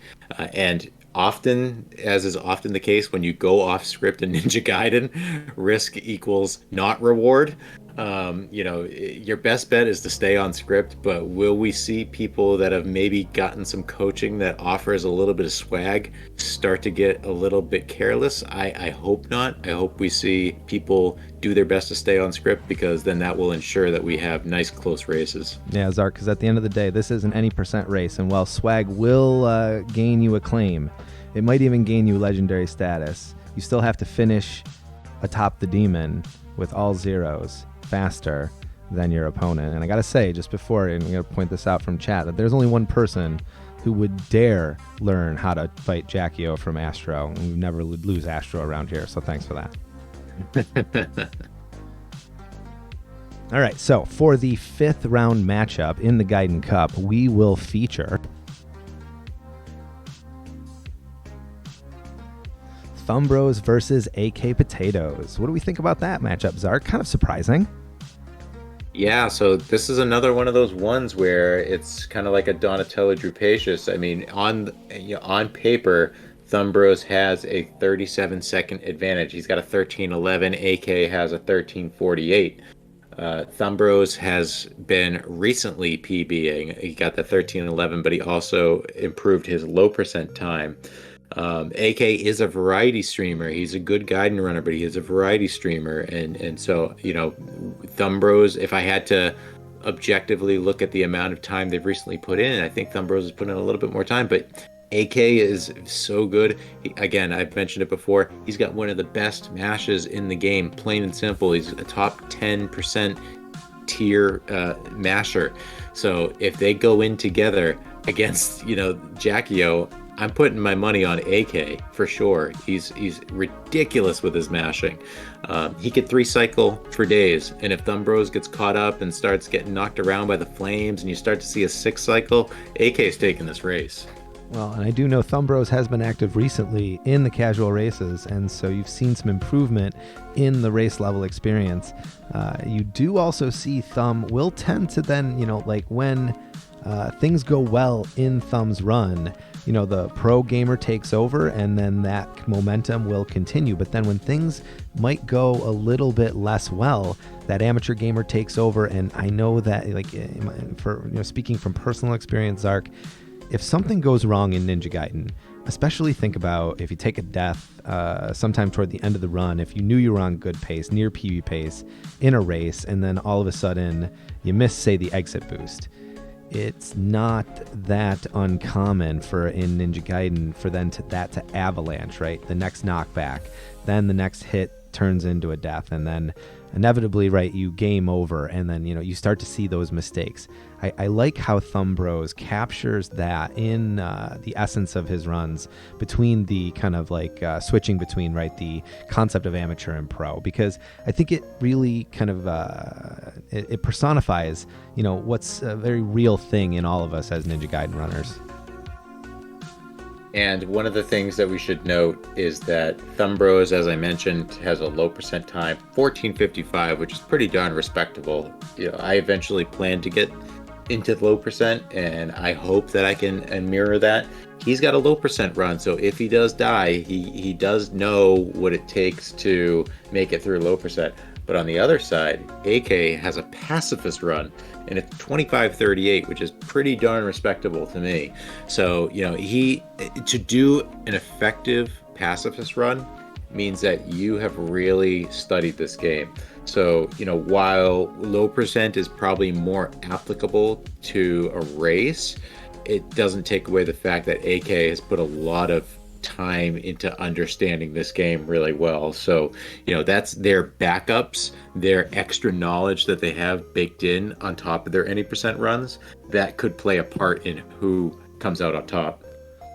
And often, as is often the case, when you go off script in Ninja Gaiden, risk equals not reward. Your best bet is to stay on script, but will we see people that have maybe gotten some coaching that offers a little bit of swag start to get a little bit careless? I hope not. I hope we see people do their best to stay on script because then that will ensure that we have nice close races. Yeah, Zark, because at the end of the day, this isn't any percent race, and while swag will gain you acclaim, it might even gain you legendary status. You still have to finish atop the demon with all zeros faster than your opponent. And I gotta say, just before, and I'm gonna point this out from chat, that there's only one person who would dare learn how to fight Jackie O from Astro, and we never lose Astro around here, so thanks for that. All right, so for the 5th round matchup in the Gaiden Cup, we will feature Thumb Bros versus AK Potatoes. What do we think about that matchup, Zark? Kind of surprising. Yeah, so this is another one of those ones where it's kind of like a Donatello Drupacious. I mean, on paper, Thumbros has a 37-second advantage. He's got a 13:11. AK has a 13:48. Thumbros has been recently PBing. He got the 13:11, but he also improved his low percent time. AK is a variety streamer. He's a good Gaiden runner, but he is a variety streamer. And so, Thumbros, if I had to objectively look at the amount of time they've recently put in, I think Thumbros has put in a little bit more time. But AK is so good. Again, I've mentioned it before. He's got one of the best mashes in the game, plain and simple. He's a top 10% tier masher. So if they go in together against, Jackie-O, I'm putting my money on AK for sure. He's ridiculous with his mashing. He could 3-cycle for days, and if Thumbros gets caught up and starts getting knocked around by the flames, and you start to see a 6-cycle, AK's taking this race. Well, and I do know Thumbros has been active recently in the casual races, and so you've seen some improvement in the race level experience. You do also see Thumb will tend to then, when things go well in Thumb's run, the pro gamer takes over and then that momentum will continue. But then when things might go a little bit less well, that amateur gamer takes over. And I know that, speaking from personal experience, Zark, if something goes wrong in Ninja Gaiden, especially think about if you take a death sometime toward the end of the run, if you knew you were on good pace, near PB pace in a race, and then all of a sudden you miss, say, the exit boost. It's not that uncommon for in Ninja Gaiden for then that to avalanche, right? The next knockback, then the next hit turns into a death, and then inevitably, right, you game over, and then you start to see those mistakes. I like how Thumbros captures that in the essence of his runs between the kind of switching between, right, the concept of amateur and pro, because I think it really kind of it personifies what's a very real thing in all of us as Ninja Gaiden runners. And one of the things that we should note is that Thumbros, as I mentioned, has a low percent time, 14:55, which is pretty darn respectable. I eventually plan to get into the low percent, and I hope that I can mirror that. He's got a low percent run, so if he does die, he does know what it takes to make it through low percent. But on the other side, AK has a pacifist run, and it's 25:38, which is pretty darn respectable to me. So, to do an effective pacifist run means that you have really studied this game. So, while low percent is probably more applicable to a race, it doesn't take away the fact that AK has put a lot of time into understanding this game really well. So, that's their backups, their extra knowledge that they have baked in on top of their any percent runs that could play a part in who comes out on top.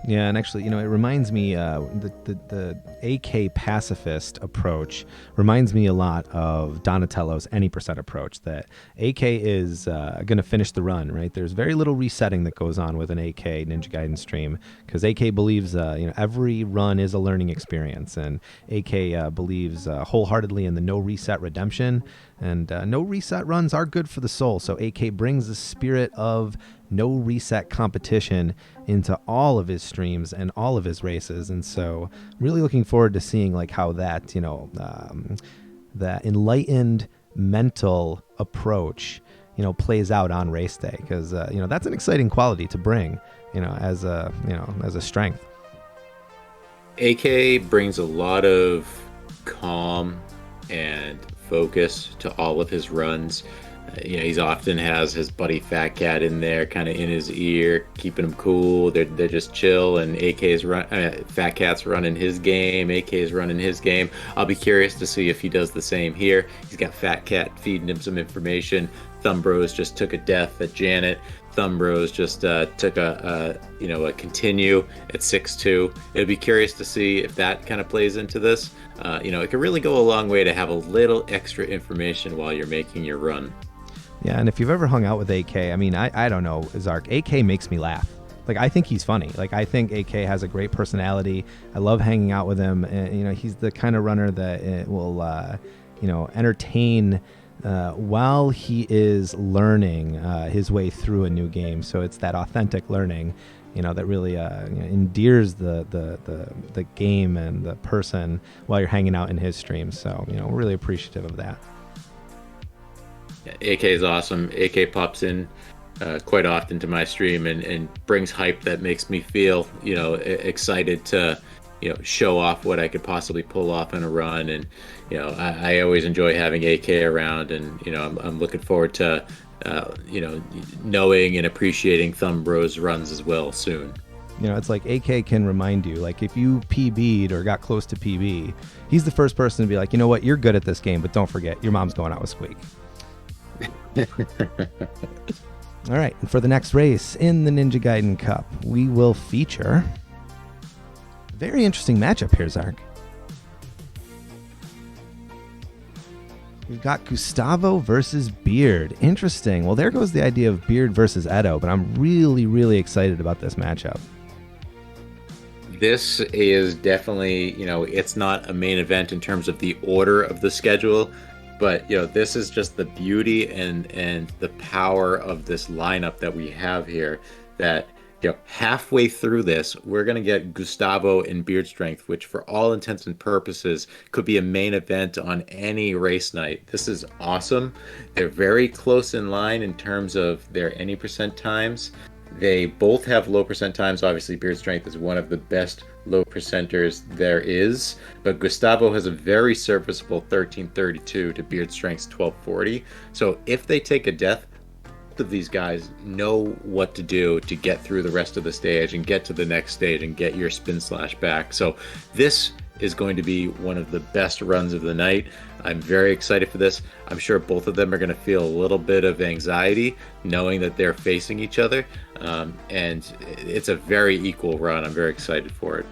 Yeah, and actually, it reminds me the AK pacifist approach reminds me a lot of Donatello's any percent approach. That AK is going to finish the run, right? There's very little resetting that goes on with an AK Ninja Gaiden stream because AK believes every run is a learning experience, and AK believes wholeheartedly in the no reset redemption, and no reset runs are good for the soul. So AK brings the spirit of no reset competition into all of his streams and all of his races, and so really looking forward to seeing like how that that enlightened mental approach plays out on race day, because that's an exciting quality to bring as a strength. AK brings a lot of calm and focus to all of his runs. He's often has his buddy Fat Cat in there, kind of in his ear, keeping him cool. They're just chill, and Fat Cat's running his game. AK's running his game. I'll be curious to see if he does the same here. He's got Fat Cat feeding him some information. Thumb Bros just took a death at Janet. Thumb Bros just took a continue at 6-2. It'd be curious to see if that kind of plays into this. It could really go a long way to have a little extra information while you're making your run. Yeah, and if you've ever hung out with AK, I mean, I don't know, Zark, AK makes me laugh. Like, I think he's funny. Like, I think AK has a great personality. I love hanging out with him. And, he's the kind of runner that will, entertain while he is learning his way through a new game. So it's that authentic learning, that really endears the game and the person while you're hanging out in his stream. So, we're really appreciative of that. AK is awesome. AK pops in quite often to my stream and brings hype that makes me feel, excited to, show off what I could possibly pull off in a run. And, I always enjoy having AK around, and, I'm looking forward to, knowing and appreciating Thumb Bros runs as well soon. It's like AK can remind you, like if you PB'd or got close to PB, he's the first person to be like, you know what, you're good at this game, but don't forget, your mom's going out with Squeak. All right, and for the next race in the Ninja Gaiden Cup, we will feature a very interesting matchup here, Zark. We've got Gustavo versus Beard. Interesting. Well, there goes the idea of Beard versus Edo, but I'm really, really excited about this matchup. This is definitely, it's not a main event in terms of the order of the schedule. But this is just the beauty and the power of this lineup that we have here. That halfway through this, we're gonna get Gustavo and Beard Strength, which for all intents and purposes could be a main event on any race night. This is awesome. They're very close in line in terms of their any percent times. They both have low percent times. Obviously, Beard Strength is one of the best low percenters there is, but Gustavo has a very serviceable 1332 to Beard Strength's 1240. So if they take a death, both of these guys know what to do to get through the rest of the stage and get to the next stage and get your spin slash back. So this is going to be one of the best runs of the night. I'm very excited for this. I'm sure both of them are going to feel a little bit of anxiety knowing that they're facing each other. And it's a very equal run. I'm very excited for it.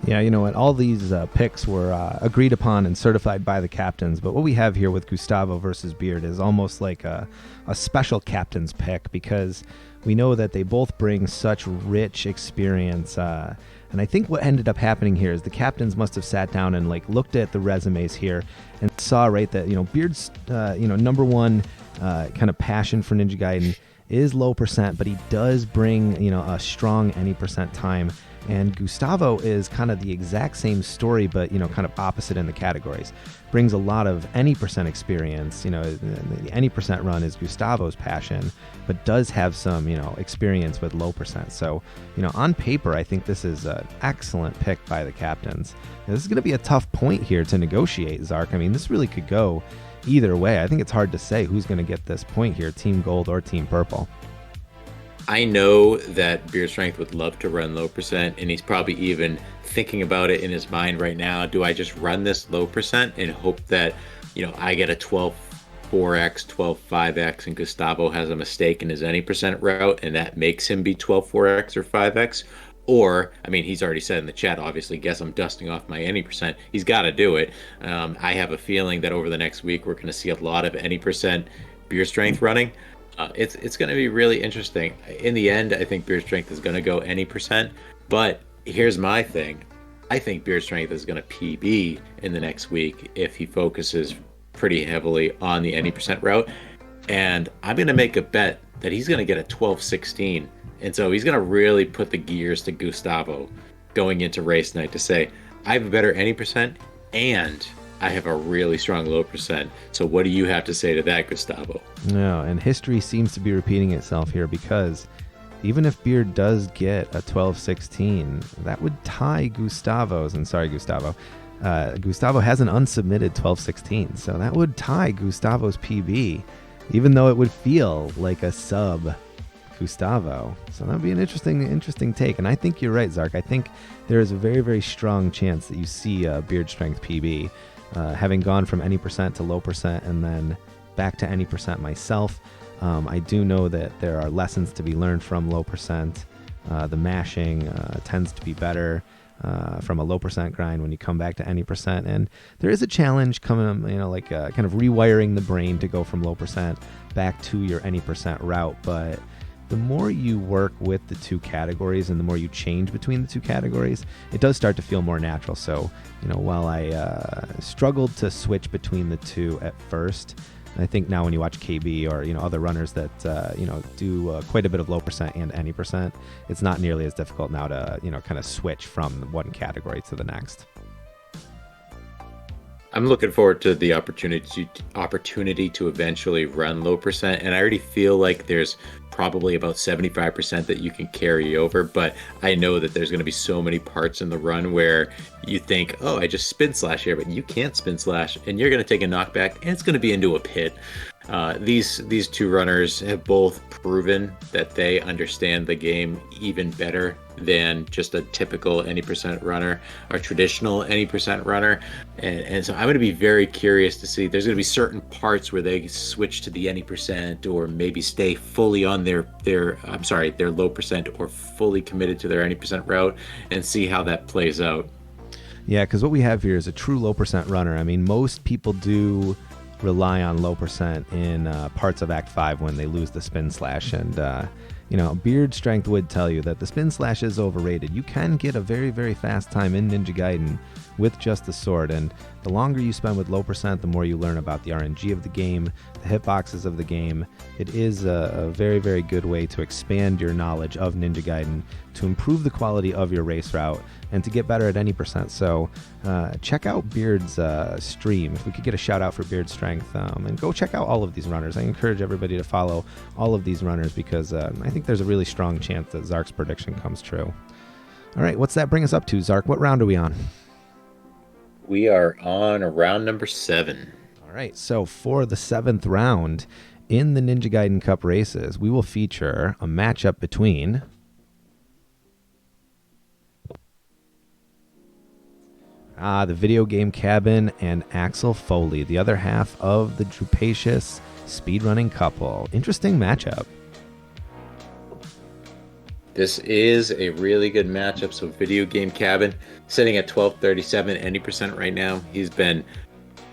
Yeah, you know what? All these picks were agreed upon and certified by the captains. But what we have here with Gustavo versus Beard is almost like a special captain's pick, because we know that they both bring such rich experience. And I think what ended up happening here is the captains must have sat down and looked at the resumes here and saw that Beard's number one kind of passion for Ninja Gaiden is low percent, but he does bring a strong any percent time. And Gustavo is kind of the exact same story, but kind of opposite in the categories. Brings a lot of any percent experience. The any percent run is Gustavo's passion, but does have some experience with low percent. So on paper, I think this is an excellent pick by the captains. Now, this is going to be a tough point here to negotiate, Zark. I mean, this really could go either way. I think it's hard to say who's going to get this point here, Team Gold or Team Purple. I know that Beard Strength would love to run low percent, and he's probably even thinking about it in his mind right now. Do I just run this low percent and hope that, I get a 12-4x, 12-5x, and Gustavo has a mistake in his any percent route, and that makes him be 12-4x or 5x? Or, I mean, he's already said in the chat, obviously, guess I'm dusting off my any percent. He's got to do it. I have a feeling that over the next week, we're going to see a lot of any percent beer strength running. It's going to be really interesting. In the end, I think beer strength is going to go any percent. But here's my thing. I think beer strength is going to PB in the next week if he focuses pretty heavily on the any percent route. And I'm going to make a bet that he's going to get a 12-16. And so he's going to really put the gears to Gustavo going into race night to say, I have a better any percent and I have a really strong low percent. So what do you have to say to that, Gustavo? No, and history seems to be repeating itself here because even if Beard does get a 12-16, that would tie Gustavo's. And sorry, Gustavo. Gustavo has an unsubmitted 12-16, so that would tie Gustavo's PB, even though it would feel like a sub Gustavo. So that would be an interesting take. And I think you're right, Zark. I think there is a very, very strong chance that you see a Beard Strength PB, having gone from any percent to low percent and then back to any percent myself. I do know that there are lessons to be learned from low percent. The mashing tends to be better from a low percent grind when you come back to any percent. And there is a challenge coming, like kind of rewiring the brain to go from low percent back to your any percent route. But the more you work with the two categories and the more you change between the two categories, it does start to feel more natural. So, while I struggled to switch between the two at first, I think now when you watch KB or other runners that do quite a bit of low percent and any percent, it's not nearly as difficult now to kind of switch from one category to the next. I'm looking forward to the opportunity to eventually run low percent, and I already feel like there's probably about 75% that you can carry over, but I know that there's going to be so many parts in the run where you think, oh, I just spin slash here, but you can't spin slash, and you're going to take a knockback, and it's going to be into a pit. These two runners have both proven that they understand the game even better than just a typical any percent runner or traditional any percent runner. And so I'm going to be very curious to see. There's going to be certain parts where they switch to the any percent or maybe stay fully on their low percent or fully committed to their any percent route and see how that plays out. Yeah, because what we have here is a true low percent runner. I mean, most people do rely on low percent in parts of Act 5 when they lose the spin slash. And, Beard Strength would tell you that the spin slash is overrated. You can get a very, very fast time in Ninja Gaiden with just the sword. And the longer you spend with low percent, the more you learn about the RNG of the game, the hitboxes of the game. It is a very, very good way to expand your knowledge of Ninja Gaiden, to improve the quality of your race route, and to get better at any percent. So check out Beard's stream. If we could get a shout out for Beard Strength, and go check out all of these runners. I encourage everybody to follow all of these runners because I think there's a really strong chance that Zark's prediction comes true. All right, what's that bring us up to, Zark? What round are we on? We are on round number 7. All right, so for the 7th round in the Ninja Gaiden Cup races, we will feature a matchup between the video game cabin and Axel Foley, the other half of the Drupacious speedrunning couple. Interesting matchup. This is a really good matchup. So video game cabin sitting at 1237 any percent right now. He's been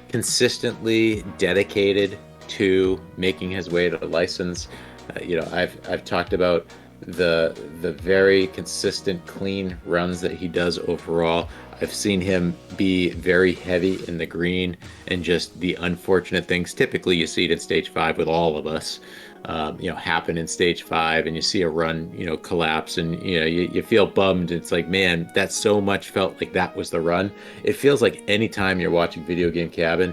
consistently dedicated to making his way to the license. I've talked about the very consistent, clean runs that he does overall. I've seen him be very heavy in the green, and just the unfortunate things. Typically, you see it in stage 5 with all of us. Happen in stage 5, and you see a run, collapse, and you feel bummed. It's like, man, that so much felt like that was the run. It feels like anytime you're watching Video Game Cabin,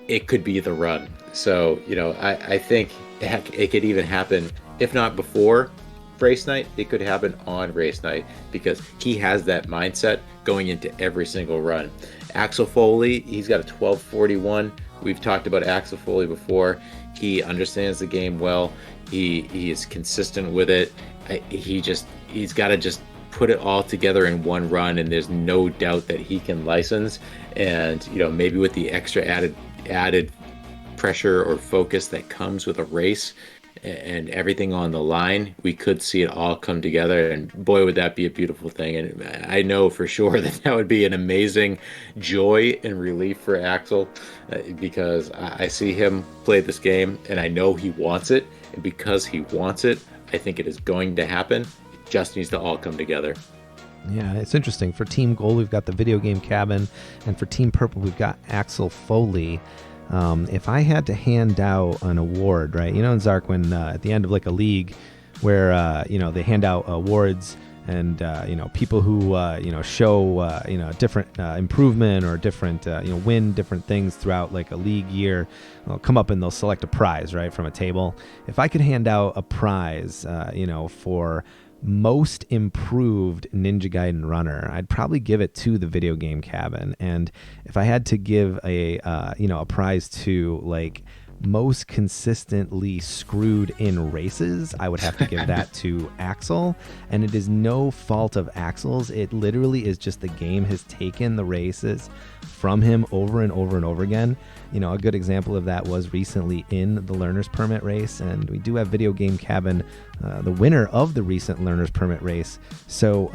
it could be the run. So, I think it could even happen, if not before race night, it could happen on race night because he has that mindset going into every single run. Axel Foley, he's got a 1241. We've talked about Axel Foley before. He understands the game well. He is consistent with it. He's got to just put it all together in one run, and there's no doubt that he can license. And maybe with the extra added pressure or focus that comes with a race, and everything on the line, we could see it all come together. And boy, would that be a beautiful thing. And I know for sure that that would be an amazing joy and relief for Axel because I see him play this game and I know he wants it. And because he wants it, I think it is going to happen. It just needs to all come together. Yeah, it's interesting. For Team Gold, we've got the video game cabin, and for Team Purple, we've got Axel Foley. If I had to hand out an award, right? You know, in Zark, when at the end of like a league, where they hand out awards, and people who show different improvement or different win different things throughout like a league year, they'll come up and they'll select a prize right from a table. If I could hand out a prize, for most improved Ninja Gaiden runner, I'd probably give it to the video game cabin. And if I had to give a prize to like most consistently screwed in races, I would have to give that to Axel. And it is no fault of Axel's. It literally is just the game has taken the races from him over and over and over again. A good example of that was recently in the Learner's Permit race, and we do have Video Game Cabin, the winner of the recent Learner's Permit race. So,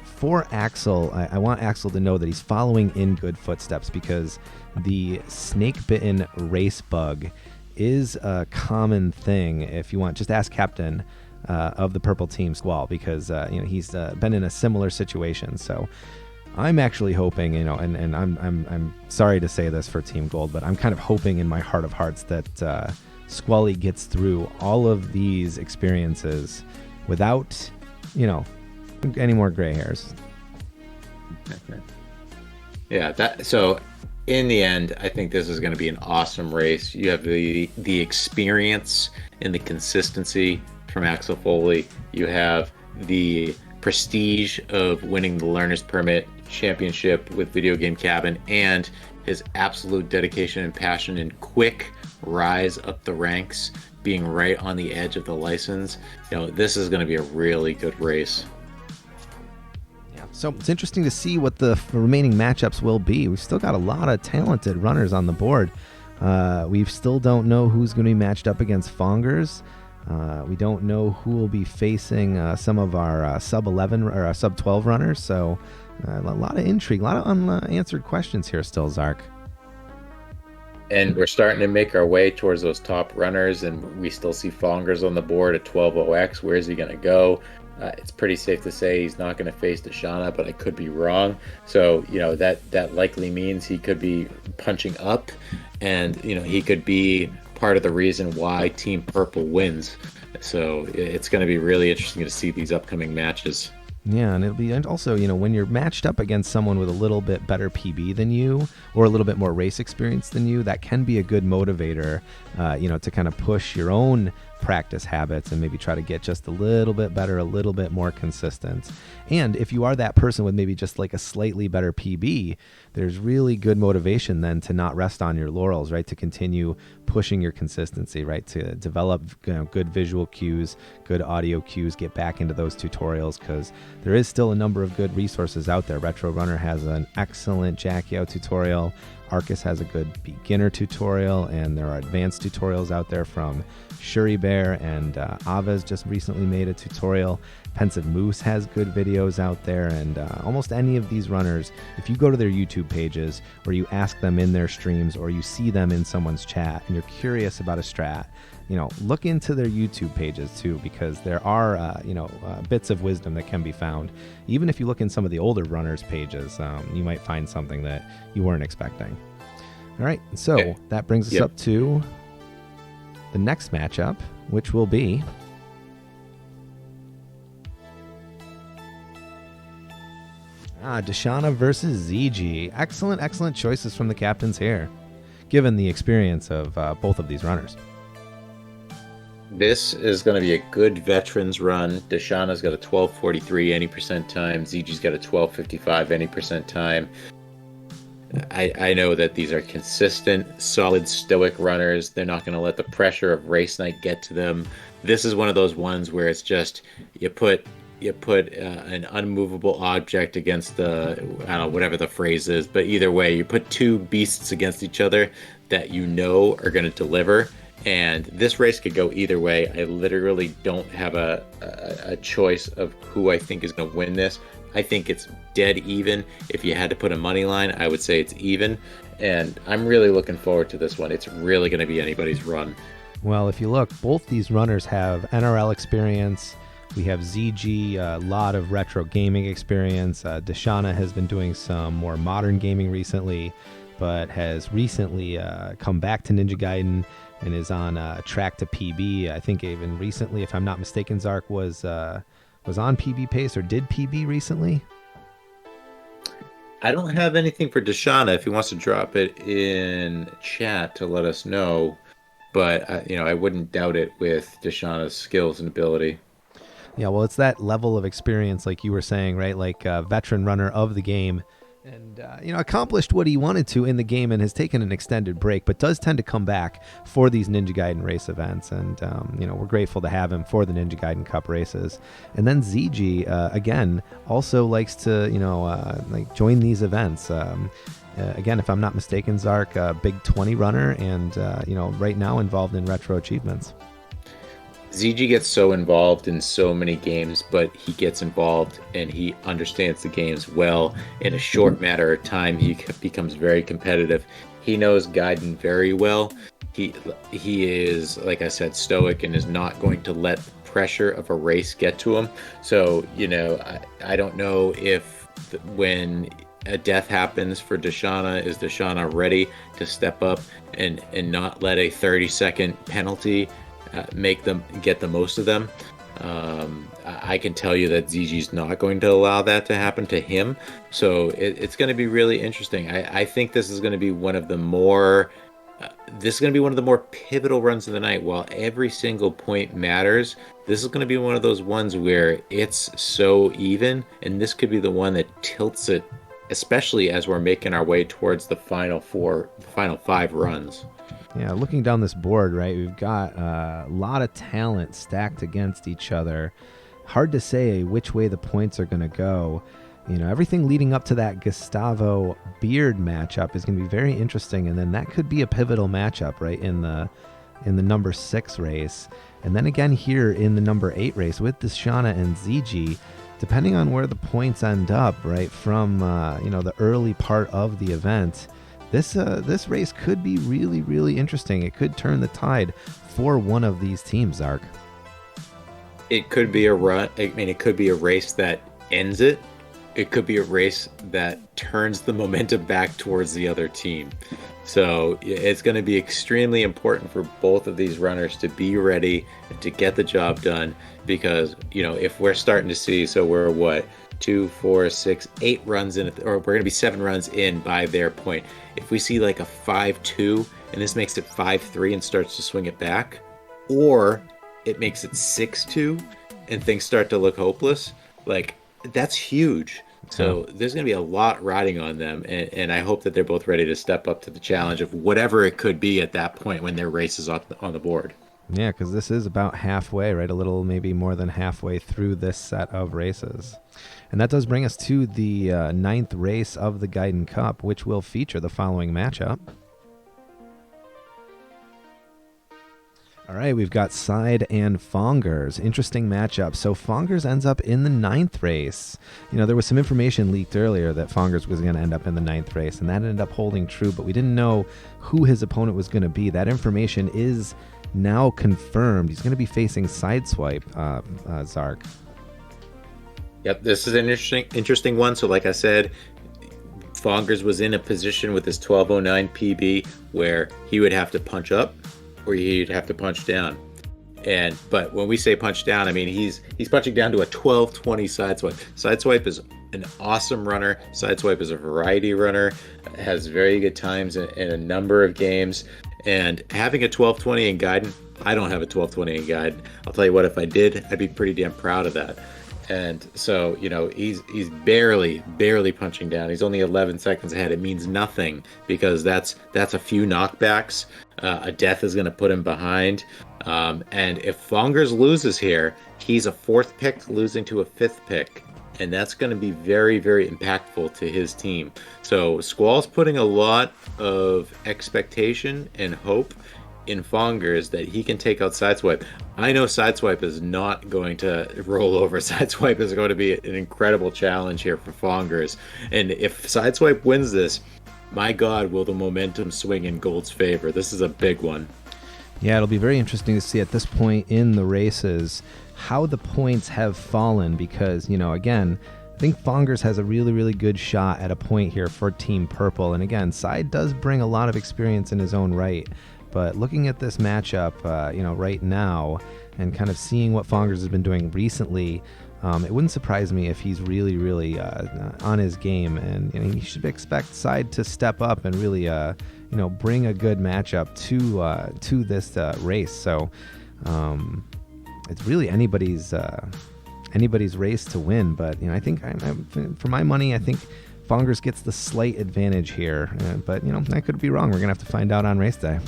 for Axel, I want Axel to know that he's following in good footsteps, because the snake-bitten race bug is a common thing. If you want, just ask Captain of the Purple Team Squall, because he's been in a similar situation. So I'm actually hoping, and I'm sorry to say this for Team Gold, but I'm kind of hoping in my heart of hearts that Squally gets through all of these experiences without, any more gray hairs. Yeah, so in the end, I think this is going to be an awesome race. You have the experience and the consistency from Axel Foley. You have the prestige of winning the Learner's Permit Championship with Video Game Cabin, and his absolute dedication and passion and quick rise up the ranks, being right on the edge of the license. This is going to be a really good race. So it's interesting to see what the remaining matchups will be. We've still got a lot of talented runners on the board. We still don't know who's going to be matched up against Fongers. We don't know who will be facing some of our sub-11 or sub-12 runners. So a lot of intrigue, a lot of unanswered questions here still, Zark. And we're starting to make our way towards those top runners, and we still see Fongers on the board at 12:0x. Where is he going to go? It's pretty safe to say he's not going to face Deshauna, but I could be wrong. So, that likely means he could be punching up, and, he could be part of the reason why Team Purple wins. So it's going to be really interesting to see these upcoming matches. Yeah, and it'll be, and also, when you're matched up against someone with a little bit better PB than you, or a little bit more race experience than you, that can be a good motivator, to kind of push your own practice habits and maybe try to get just a little bit better, a little bit more consistent. And if you are that person with maybe just like a slightly better PB, there's really good motivation then to not rest on your laurels, right? To continue pushing your consistency, right? To develop good visual cues, good audio cues, get back into those tutorials, because there is still a number of good resources out there. Retro Runner has an excellent Jackie tutorial. Arcus has a good beginner tutorial, and there are advanced tutorials out there from Shuri Bear, and Ava's just recently made a tutorial. Pensive Moose has good videos out there, and almost any of these runners, if you go to their YouTube pages, or you ask them in their streams, or you see them in someone's chat, and you're curious about a strat, look into their YouTube pages too, because there are, bits of wisdom that can be found. Even if you look in some of the older runners' pages, you might find something that you weren't expecting. All right, so that brings us up to the next matchup, which will be Deshauna versus ZG. Excellent choices from the captains here, given the experience of both of these runners. This is going to be a good veterans run. Deshauna's got a 12:43 any percent time. ZG's got a 12:55 any percent time. I know that these are consistent, solid, stoic runners. They're not going to let the pressure of race night get to them. This is one of those ones where it's just you put an unmovable object against the, I don't know, whatever the phrase is, but either way, you put two beasts against each other that are going to deliver, And this race could go either way. I literally don't have a choice of who I think is going to win this. I think it's dead even. If you had to put a money line, I would say it's even. And I'm really looking forward to this one. It's really going to be anybody's run. Well, if you look, both these runners have NRL experience. We have ZG, a lot of retro gaming experience. Deshauna has been doing some more modern gaming recently, but has recently come back to Ninja Gaiden and is on track to PB. I think even recently, if I'm not mistaken, Zark was on PB pace or did PB recently. I don't have anything for Deshauna if he wants to drop it in chat to let us know, but I wouldn't doubt it with Deshauna's skills and ability. Yeah, well, it's that level of experience, like you were saying, right? Like a veteran runner of the game, and accomplished what he wanted to in the game, and has taken an extended break, but does tend to come back for these Ninja Gaiden race events, and we're grateful to have him for the Ninja Gaiden Cup races. And then ZG again also likes to like join these events. Again, if I'm not mistaken, Zark, big 20 runner, and right now involved in retro achievements. ZG gets so involved in so many games, but he gets involved and he understands the games well. In a short matter of time, he becomes very competitive. He knows Gaiden very well. He is, like I said, stoic and is not going to let the pressure of a race get to him. So, I don't know if when a death happens for Deshauna, is Deshauna ready to step up and not let a 30-second penalty make them get the most of them. I can tell you that ZG's not going to allow that to happen to him. So it's going to be really interesting. I think this is going to be one of the more pivotal runs of the night. While every single point matters, this is going to be one of those ones where it's so even, and this could be the one that tilts it, especially as we're making our way towards the final five runs. Yeah, looking down this board, right, we've got a lot of talent stacked against each other. Hard to say which way the points are going to go. Everything leading up to that Gustavo Beard matchup is going to be very interesting, and then that could be a pivotal matchup, right, in the number 6 race. And then again here in the number 8 race with Deshauna and ZG, depending on where the points end up, right, from the early part of the event. This race could be really, really interesting. It could turn the tide for one of these teams, Zark. It could be a run. I mean, it could be a race that ends it. It could be a race that turns the momentum back towards the other team. So it's going to be extremely important for both of these runners to be ready and to get the job done. Because, if we're starting to see, so we're what? 2, 4, 6, 8 runs in, or we're going to be 7 runs in by their point. If we see like a 5-2 and this makes it 5-3 and starts to swing it back, or it makes it 6-2 and things start to look hopeless, like that's huge. So there's going to be a lot riding on them, and I hope that they're both ready to step up to the challenge of whatever it could be at that point when their race is on the board. Yeah, because this is about halfway, right? A little, maybe more than halfway through this set of races. And that does bring us to the 9th race of the Gaiden Cup, which will feature the following matchup. All right, we've got Side and Fongers. Interesting matchup. So Fongers ends up in the 9th race. There was some information leaked earlier that Fongers was going to end up in the 9th race, and that ended up holding true, but we didn't know who his opponent was going to be. That information is now confirmed. He's going to be facing Sideswipe, Zark. Yep, this is an interesting one. So like I said, Fongers was in a position with his 1209 PB where he would have to punch up or he'd have to punch down. But when we say punch down, I mean he's punching down to a 1220 Sideswipe. Sideswipe is an awesome runner. Sideswipe is a variety runner, has very good times in a number of games. And having a 1220 in Gaiden, I don't have a 1220 in Gaiden. I'll tell you what, if I did, I'd be pretty damn proud of that. And so, he's barely punching down. He's only 11 seconds ahead. It means nothing because that's a few knockbacks. A death is going to put him behind. And if Fongers loses here, he's a 4th pick losing to a 5th pick. And that's going to be very, very impactful to his team. So Squall's putting a lot of expectation and hope in Fongers that he can take out Sideswipe. I know Sideswipe is not going to roll over. Sideswipe is going to be an incredible challenge here for Fongers. And if Sideswipe wins this, my God, will the momentum swing in Gold's favor. This is a big one. Yeah, it'll be very interesting to see at this point in the races how the points have fallen because, again, I think Fongers has a really, really good shot at a point here for Team Purple. And again, Side does bring a lot of experience in his own right. But looking at this matchup, right now and kind of seeing what Fongers has been doing recently, it wouldn't surprise me if he's really, really on his game. And you should expect Side to step up and really, bring a good matchup to this race. So it's really anybody's race to win. But I think for my money, I think Fongers gets the slight advantage here. But I could be wrong. We're gonna have to find out on race day.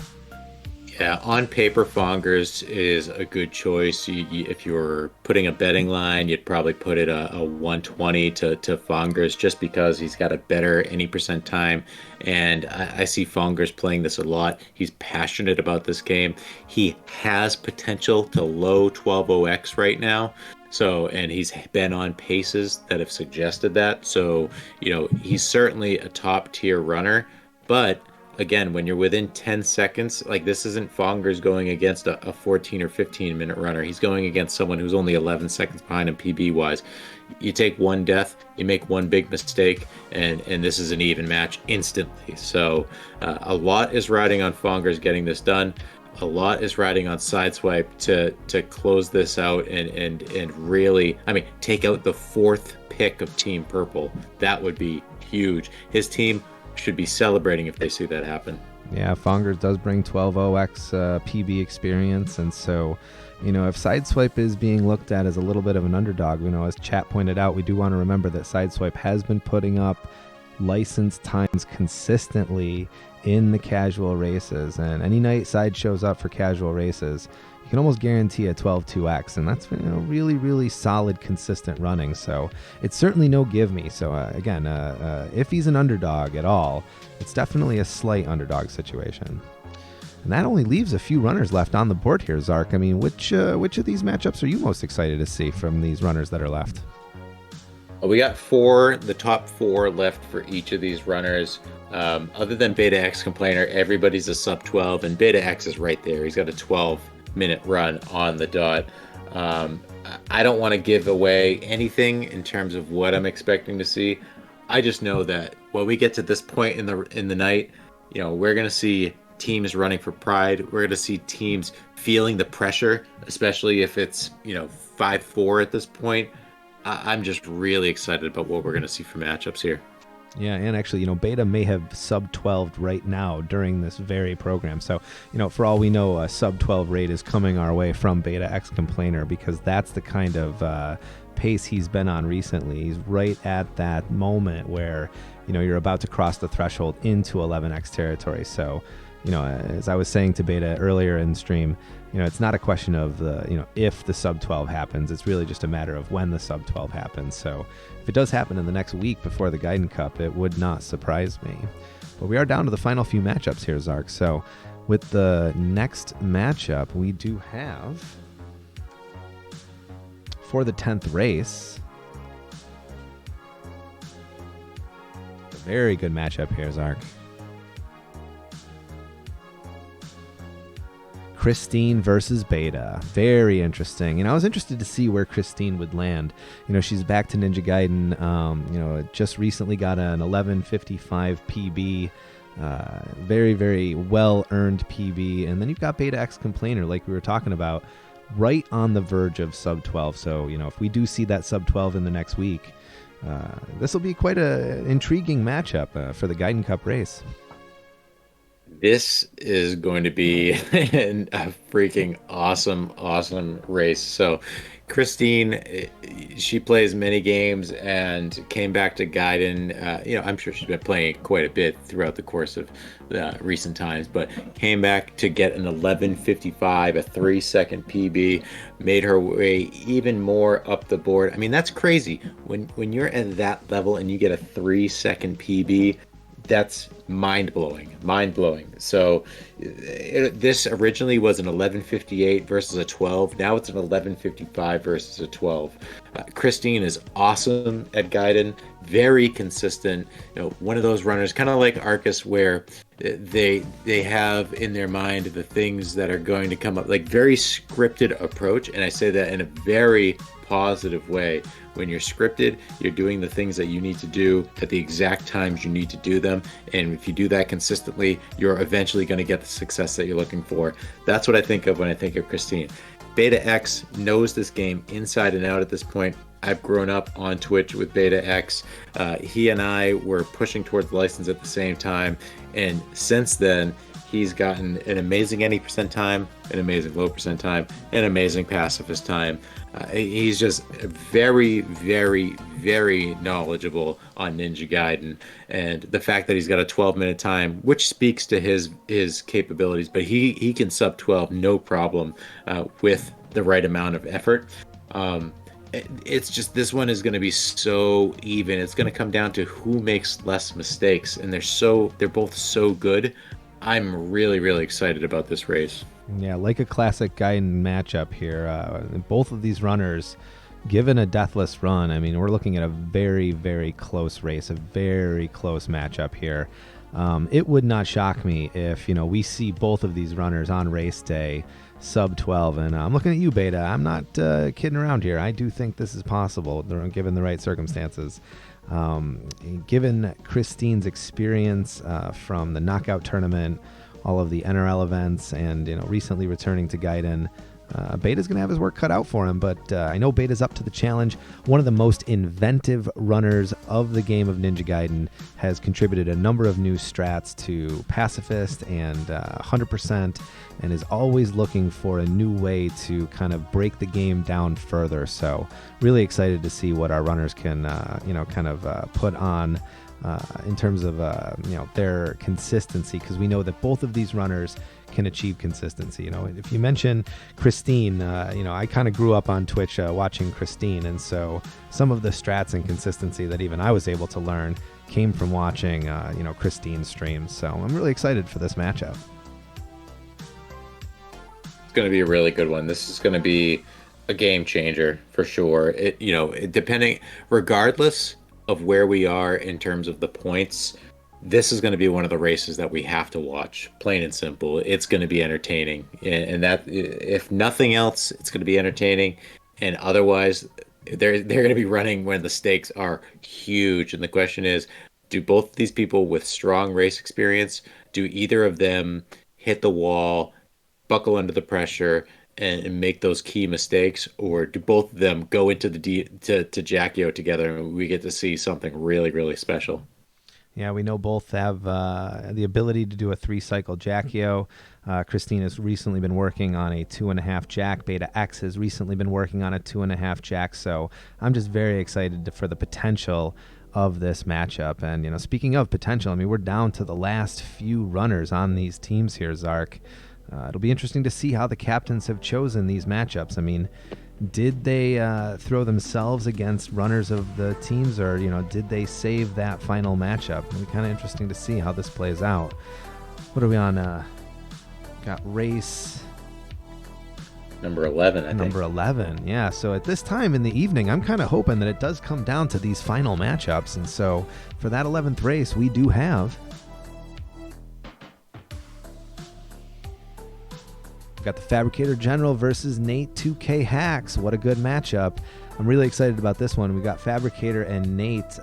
Yeah, on paper, Fongers is a good choice. If you're putting a betting line, you'd probably put it a 120 to Fongers just because he's got a better any percent time. And I see Fongers playing this a lot. He's passionate about this game. He has potential to low 12-0x right now. So, and he's been on paces that have suggested that. So, he's certainly a top tier runner, but again, when you're within 10 seconds, like this isn't Fongers going against a 14 or 15-minute runner. He's going against someone who's only 11 seconds behind him PB wise. You take one death, you make one big mistake, and this is an even match instantly. So a lot is riding on Fongers getting this done. A lot is riding on Sideswipe to close this out and really, take out the fourth pick of Team Purple. That would be huge. His team should be celebrating if they see that happen. Yeah, Fongers does bring 12-0x PB experience, and so, if Sideswipe is being looked at as a little bit of an underdog, as chat pointed out, we do want to remember that Sideswipe has been putting up license times consistently in the casual races, and any night Side shows up for casual races, you can almost guarantee a 12-2x, and that's really, really solid, consistent running. So it's certainly no give me. So again, if he's an underdog at all, it's definitely a slight underdog situation. And that only leaves a few runners left on the board here, Zark. Which of these matchups are you most excited to see from these runners that are left? Well, we got the top four left for each of these runners. Other than Beta X Complainer, everybody's a sub 12, and Beta X is right there. He's got a 12-minute run on the dot. I don't want to give away anything in terms of what I'm expecting to see. I just know that when we get to this point in the night, we're going to see teams running for pride. We're going to see teams feeling the pressure, especially if it's 5-4 at this point. I'm just really excited about what we're going to see for matchups here. Yeah, and actually, Beta may have sub 12 right now during this very program. So, for all we know, a sub 12 rate is coming our way from Beta X Complainer because that's the kind of pace he's been on recently. He's right at that moment where, you're about to cross the threshold into 11x territory. So, as I was saying to Beta earlier in stream, it's not a question of if the sub 12 happens. It's really just a matter of when the sub 12 happens. So if it does happen in the next week before the Gaiden Cup, it would not surprise me. But we are down to the final few matchups here, Zark. So with the next matchup, we do have for the 10th race, a very good matchup here, Zark. Christine versus Beta. Very interesting. I was interested to see where Christine would land. She's back to Ninja Gaiden. Just recently got an 11:55 PB. Very, very well-earned PB. And then you've got Beta X Complainer, like we were talking about, right on the verge of sub 12. So, if we do see that sub 12 in the next week, this will be quite an intriguing matchup for the Gaiden Cup race. This is going to be a freaking awesome race. So Christine, she plays many games and came back to Gaiden. I'm sure she's been playing quite a bit throughout the course of recent times, but came back to get an 11:55, a 3-second PB, made her way even more up the board. That's crazy. When you're at that level and you get a 3-second PB, That's mind blowing. So this originally was an 11:58 versus a 12. Now it's an 11:55 versus a 12. Christine is awesome at Gaiden, very consistent. One of those runners, kind of like Arcus, where they have in their mind the things that are going to come up, like very scripted approach. And I say that in a very positive way. When you're scripted, you're doing the things that you need to do at the exact times you need to do them. And if you do that consistently, you're eventually going to get the success that you're looking for. That's what I think of when I think of Christine. Beta X knows this game inside and out at this point. I've grown up on Twitch with Beta X. He and I were pushing towards the license at the same time. And since then, he's gotten an amazing any percent time, an amazing low percent time, an amazing pacifist time. He's just very, very, very knowledgeable on Ninja Gaiden, and the fact that he's got a 12-minute time, which speaks to his capabilities, but he can sub 12 no problem with the right amount of effort. It's just this one is going to be so even. It's going to come down to who makes less mistakes, and they're both so good. I'm really, really excited about this race. Yeah, like a classic Gaiden matchup here. Both of these runners, given a deathless run, I mean, we're looking at a very, very close race, a very close matchup here. It would not shock me if, we see both of these runners on race day sub 12. And I'm looking at you, Beta. I'm not kidding around here. I do think this is possible, given the right circumstances. Given Christine's experience from the knockout tournament, all of the NRL events, and recently returning to Gaiden, Beta's going to have his work cut out for him, but I know Beta's up to the challenge. One of the most inventive runners of the game of Ninja Gaiden, has contributed a number of new strats to Pacifist and 100%, and is always looking for a new way to kind of break the game down further. So really excited to see what our runners can, put on in terms of their consistency, because we know that both of these runners can achieve consistency. If you mention Christine, I kind of grew up on Twitch watching Christine, and so some of the strats and consistency that even I was able to learn came from watching Christine's streams. So I'm really excited for this matchup. It's going to be a really good one. This is going to be a game changer for sure. Depending, regardless of where we are in terms of the points, this is going to be one of the races that we have to watch. Plain and simple. It's going to be entertaining, and that, if nothing else, it's going to be entertaining. And otherwise, they're going to be running when the stakes are huge. And the question is, do both of these people with strong race experience, do either of them hit the wall, buckle under the pressure, and make those key mistakes, or do both of them go into to Jackio together and we get to see something really, really special? Yeah, we know both have the ability to do a 3-cycle Jackio. Christine has recently been working on a 2.5 Jack. Beta X has recently been working on a 2.5 Jack. So I'm just very excited for the potential of this matchup. And, speaking of potential, I mean, we're down to the last few runners on these teams here, Zark. It'll be interesting to see how the captains have chosen these matchups. I mean, did they throw themselves against runners of the teams, or did they save that final matchup? It'll be kind of interesting to see how this plays out. What are we on? Got race number 11, I think. Number 11, yeah. So at this time in the evening, I'm kind of hoping that it does come down to these final matchups. And so for that 11th race, we do have got the Fabricator General versus Nate 2K Hacks. What a good matchup. I'm really excited about this one. We got Fabricator and Nate.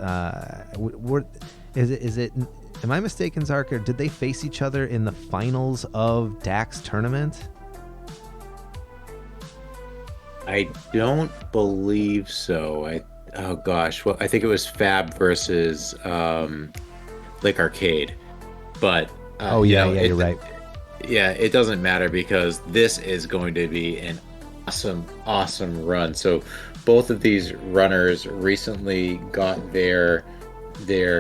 Is it am I mistaken, Zark, or did they face each other in the finals of Dax tournament? I don't believe so. Oh gosh. Well, I think it was Fab versus Lake Arcade. But you're right. Yeah, it doesn't matter because this is going to be an awesome run. So both of these runners recently got their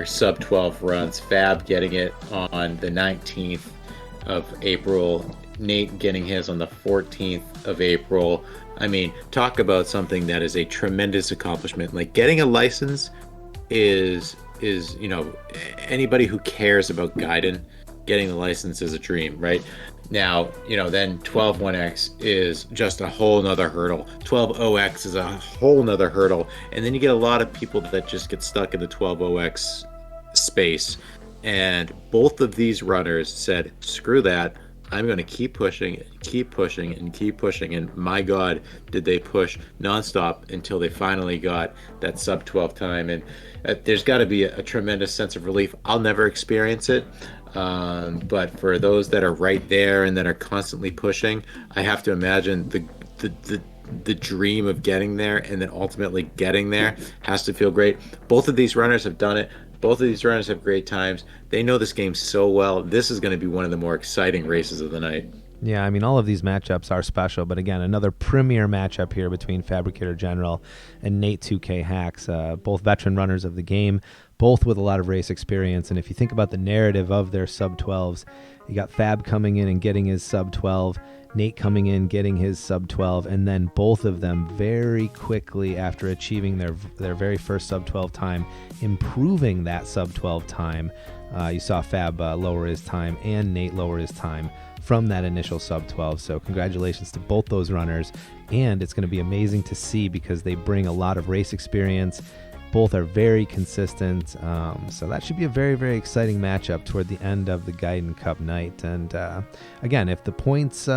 sub 12 runs. Fab getting it on the 19th of April. Nate getting his on the 14th of April. I mean, talk about something that is a tremendous accomplishment. Like, getting a license is is, anybody who cares about Gaiden getting the license is a dream, right? Now, then 12-1X is just a whole nother hurdle. 12-0X is a whole nother hurdle. And then you get a lot of people that just get stuck in the 12-0X space. And both of these runners said, screw that. I'm going to keep pushing, keep pushing, and keep pushing. And my God, did they push nonstop until they finally got that sub 12 time. And there's got to be a tremendous sense of relief. I'll never experience it. But for those that are right there and that are constantly pushing, I have to imagine the dream of getting there and then ultimately getting there has to feel great. Both of these runners have done it. Both of these runners have great times. They know this game so well. This is going to be one of the more exciting races of the night. Yeah, I mean, all of these matchups are special, but again, another premier matchup here between Fabricator General and Nate 2K Hacks, both veteran runners of the game, both with a lot of race experience. And if you think about the narrative of their sub 12s, you got Fab coming in and getting his sub 12, Nate coming in getting his sub 12, and then both of them very quickly after achieving their very first sub 12 time, improving that sub 12 time. You saw Fab lower his time and Nate lower his time from that initial sub 12. So congratulations to both those runners. And it's going to be amazing to see because they bring a lot of race experience. Both are very consistent. So that should be a very, very exciting matchup toward the end of the Gaiden Cup night. And again, if the points,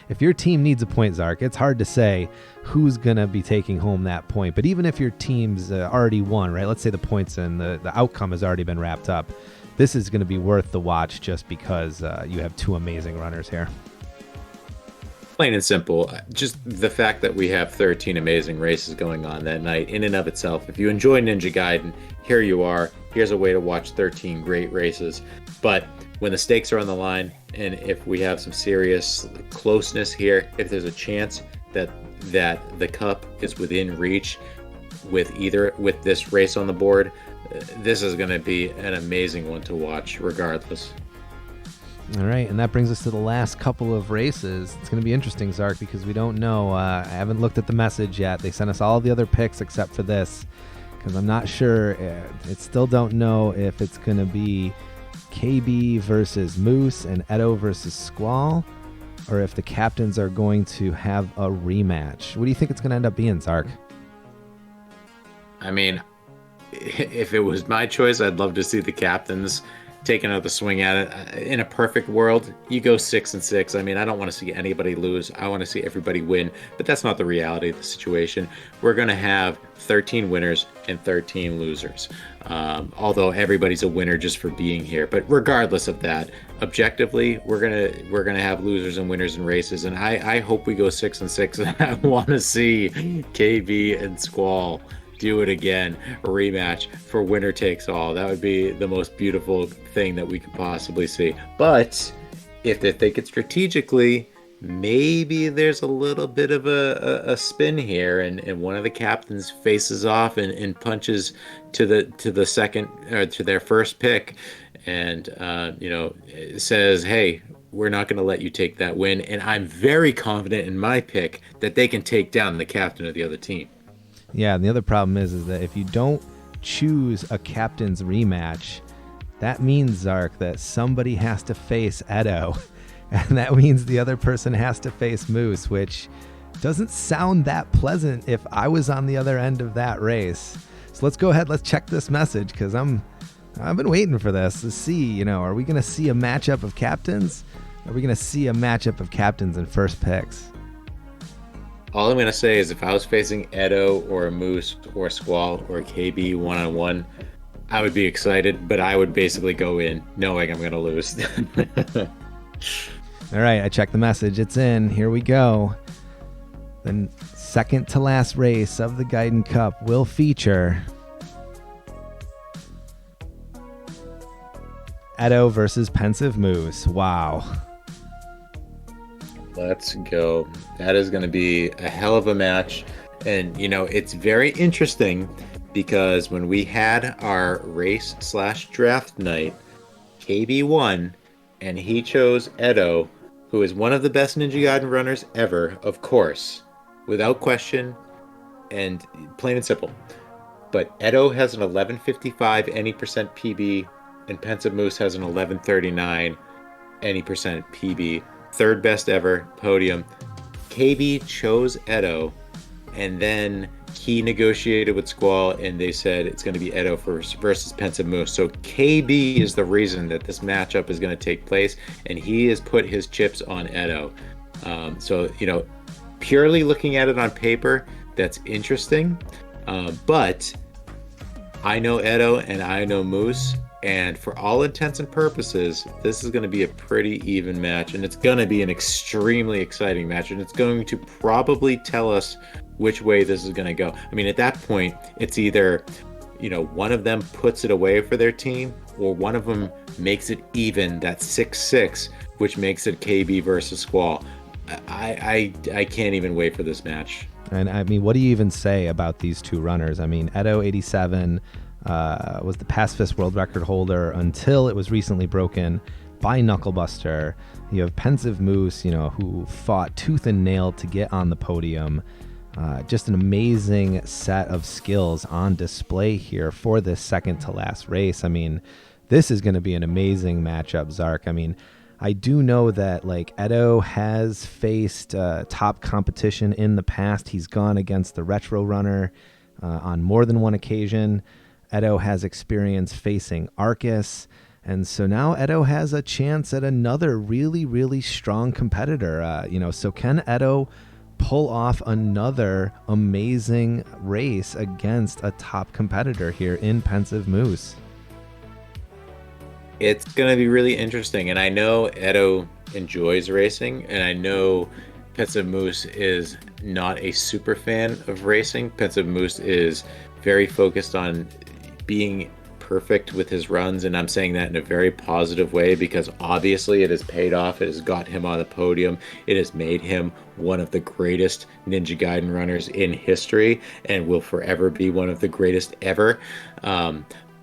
if your team needs a point, Zark, it's hard to say who's going to be taking home that point. But even if your team's already won, right? Let's say the points and the outcome has already been wrapped up. This is going to be worth the watch just because you have two amazing runners here. Plain and simple, just the fact that we have 13 amazing races going on that night in and of itself. If you enjoy Ninja Gaiden, here you are. Here's a way to watch 13 great races. But when the stakes are on the line and if we have some serious closeness here, if there's a chance that the cup is within reach with this race on the board, this is going to be an amazing one to watch regardless. All right, and that brings us to the last couple of races. It's going to be interesting, Zark, because we don't know. I haven't looked at the message yet. They sent us all the other picks except for this, because I'm not sure. I still don't know if it's going to be KB versus Moose and Edo versus Squall, or if the captains are going to have a rematch. What do you think it's going to end up being, Zark? I mean, if it was my choice, I'd love to see the captains take another swing at it. In a perfect world, you go 6-6. I mean, I don't want to see anybody lose. I want to see everybody win, but that's not the reality of the situation. We're going to have 13 winners and 13 losers. Although everybody's a winner just for being here, but regardless of that, objectively, we're gonna have losers and winners in races, and I hope we go 6-6. And I want to see KB and Squall do it again, a rematch for winner takes all. That would be the most beautiful thing that we could possibly see. But if they think it strategically, maybe there's a little bit of a spin here, and one of the captains faces off and punches to the second or to their first pick, and says, "Hey, we're not going to let you take that win." And I'm very confident in my pick that they can take down the captain of the other team. Yeah, and the other problem is that if you don't choose a captain's rematch, that means, Zark, that somebody has to face Edo. And that means the other person has to face Moose, which doesn't sound that pleasant if I was on the other end of that race. So let's go ahead, let's check this message, because I've been waiting for this to see, are we going to see a matchup of captains? Are we going to see a matchup of captains and first picks? All I'm going to say is if I was facing Edo or a Moose or a Squall or a KB one-on-one, I would be excited, but I would basically go in knowing I'm going to lose. All right, I checked the message. It's in. Here we go. The second to last race of the Gaiden Cup will feature Edo versus Pensive Moose. Wow. Let's go. That is going to be a hell of a match. And, it's very interesting because when we had our race/draft night, KB won, and he chose Edo, who is one of the best Ninja Gaiden runners ever, of course, without question, and plain and simple. but Edo has an 1155 any percent PB, and Pensive Moose has an 1139 any percent PB. Third best ever podium. KB chose Edo, and then he negotiated with Squall, and they said it's going to be Edo versus Pensive Moose. So KB is the reason that this matchup is going to take place, and he has put his chips on Edo. So, purely looking at it on paper, that's interesting. But I know Edo and I know Moose, and for all intents and purposes, this is going to be a pretty even match, and it's going to be an extremely exciting match, and it's going to probably tell us which way this is going to go. I mean, at that point, it's either, one of them puts it away for their team, or one of them makes it even, that 6-6, which makes it KB versus Squall. I can't even wait for this match. And I mean, what do you even say about these two runners? I mean, Edo 87 was the pacifist world record holder until it was recently broken by Knucklebuster. You have Pensive Moose, who fought tooth and nail to get on the podium. Just an amazing set of skills on display here for this second to last race. I mean, this is going to be an amazing matchup, Zark. I mean, I do know that Edo has faced top competition in the past. He's gone against the Retro Runner on more than one occasion. Edo has experience facing Arcus. And so now Edo has a chance at another really, really strong competitor. So can Edo pull off another amazing race against a top competitor here in Pensive Moose? It's going to be really interesting. And I know Edo enjoys racing, and I know Pensive Moose is not a super fan of racing. Pensive Moose is very focused on being perfect with his runs, and I'm saying that in a very positive way because obviously it has paid off. It has got him on the podium. It has made him one of the greatest Ninja Gaiden runners in history and will forever be one of the greatest ever.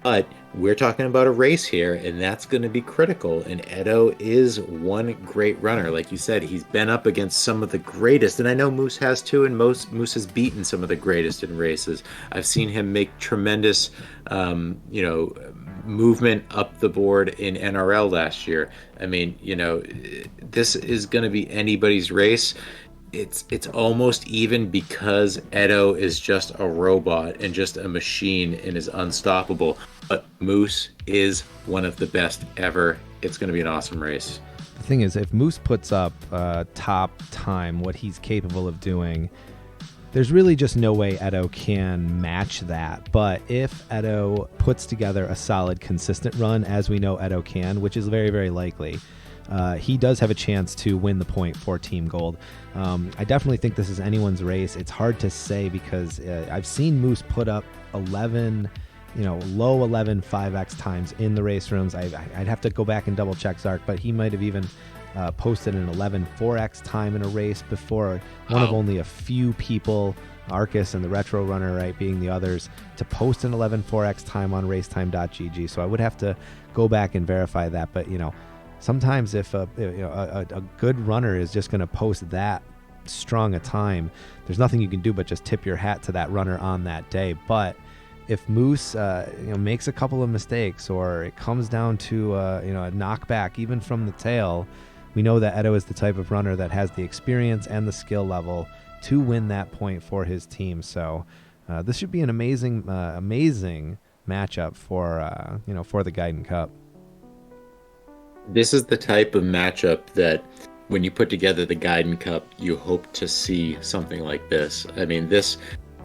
But we're talking about a race here, and that's going to be critical. And Edo is one great runner. Like you said, he's been up against some of the greatest. And I know Moose has too, and Moose has beaten some of the greatest in races. I've seen him make tremendous, movement up the board in NRL last year. I mean, this is going to be anybody's race. It's almost even because Edo is just a robot and just a machine and is unstoppable. But Moose is one of the best ever. It's going to be an awesome race. The thing is, if Moose puts up top time, what he's capable of doing, there's really just no way Edo can match that. But if Edo puts together a solid, consistent run, as we know Edo can, which is very, very likely, he does have a chance to win the point for Team Gold. I definitely think this is anyone's race. It's hard to say because I've seen Moose put up 11, low 11 5x times in the race rooms. I'd have to go back and double check Zark, but he might have even posted an 11 4x time in a race before. One of only a few people, Arcus and the Retro Runner, right, being the others, to post an 11 4x time on racetime.gg. So I would have to go back and verify that. But, sometimes if a good runner is just going to post that strong a time, there's nothing you can do but just tip your hat to that runner on that day. But if Moose makes a couple of mistakes, or it comes down to a knockback even from the tail, we know that Edo is the type of runner that has the experience and the skill level to win that point for his team. So this should be an amazing matchup for the Gaiden Cup. This is the type of matchup that when you put together the Gaiden Cup, you hope to see something like this. I mean,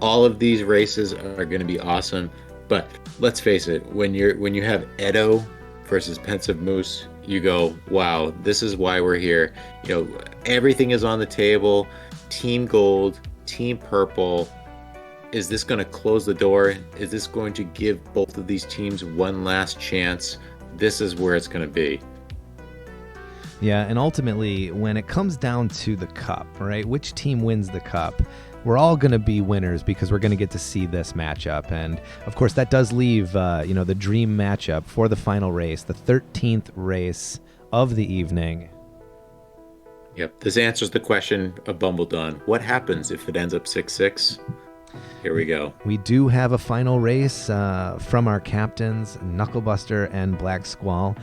all of these races are going to be awesome, but let's face it, when you have Edo versus Pensive Moose, you go, wow, this is why we're here. Everything is on the table. Team Gold, Team Purple. Is this going to close the door? Is this going to give both of these teams one last chance? This is where it's going to be. Yeah, and ultimately, when it comes down to the cup, right, which team wins the cup, we're all going to be winners because we're going to get to see this matchup. And, of course, that does leave, the dream matchup for the final race, the 13th race of the evening. Yep, this answers the question of Bumbledon. What happens if it ends up 6-6? Here we go. We do have a final race from our captains, Knucklebuster and Black Squall.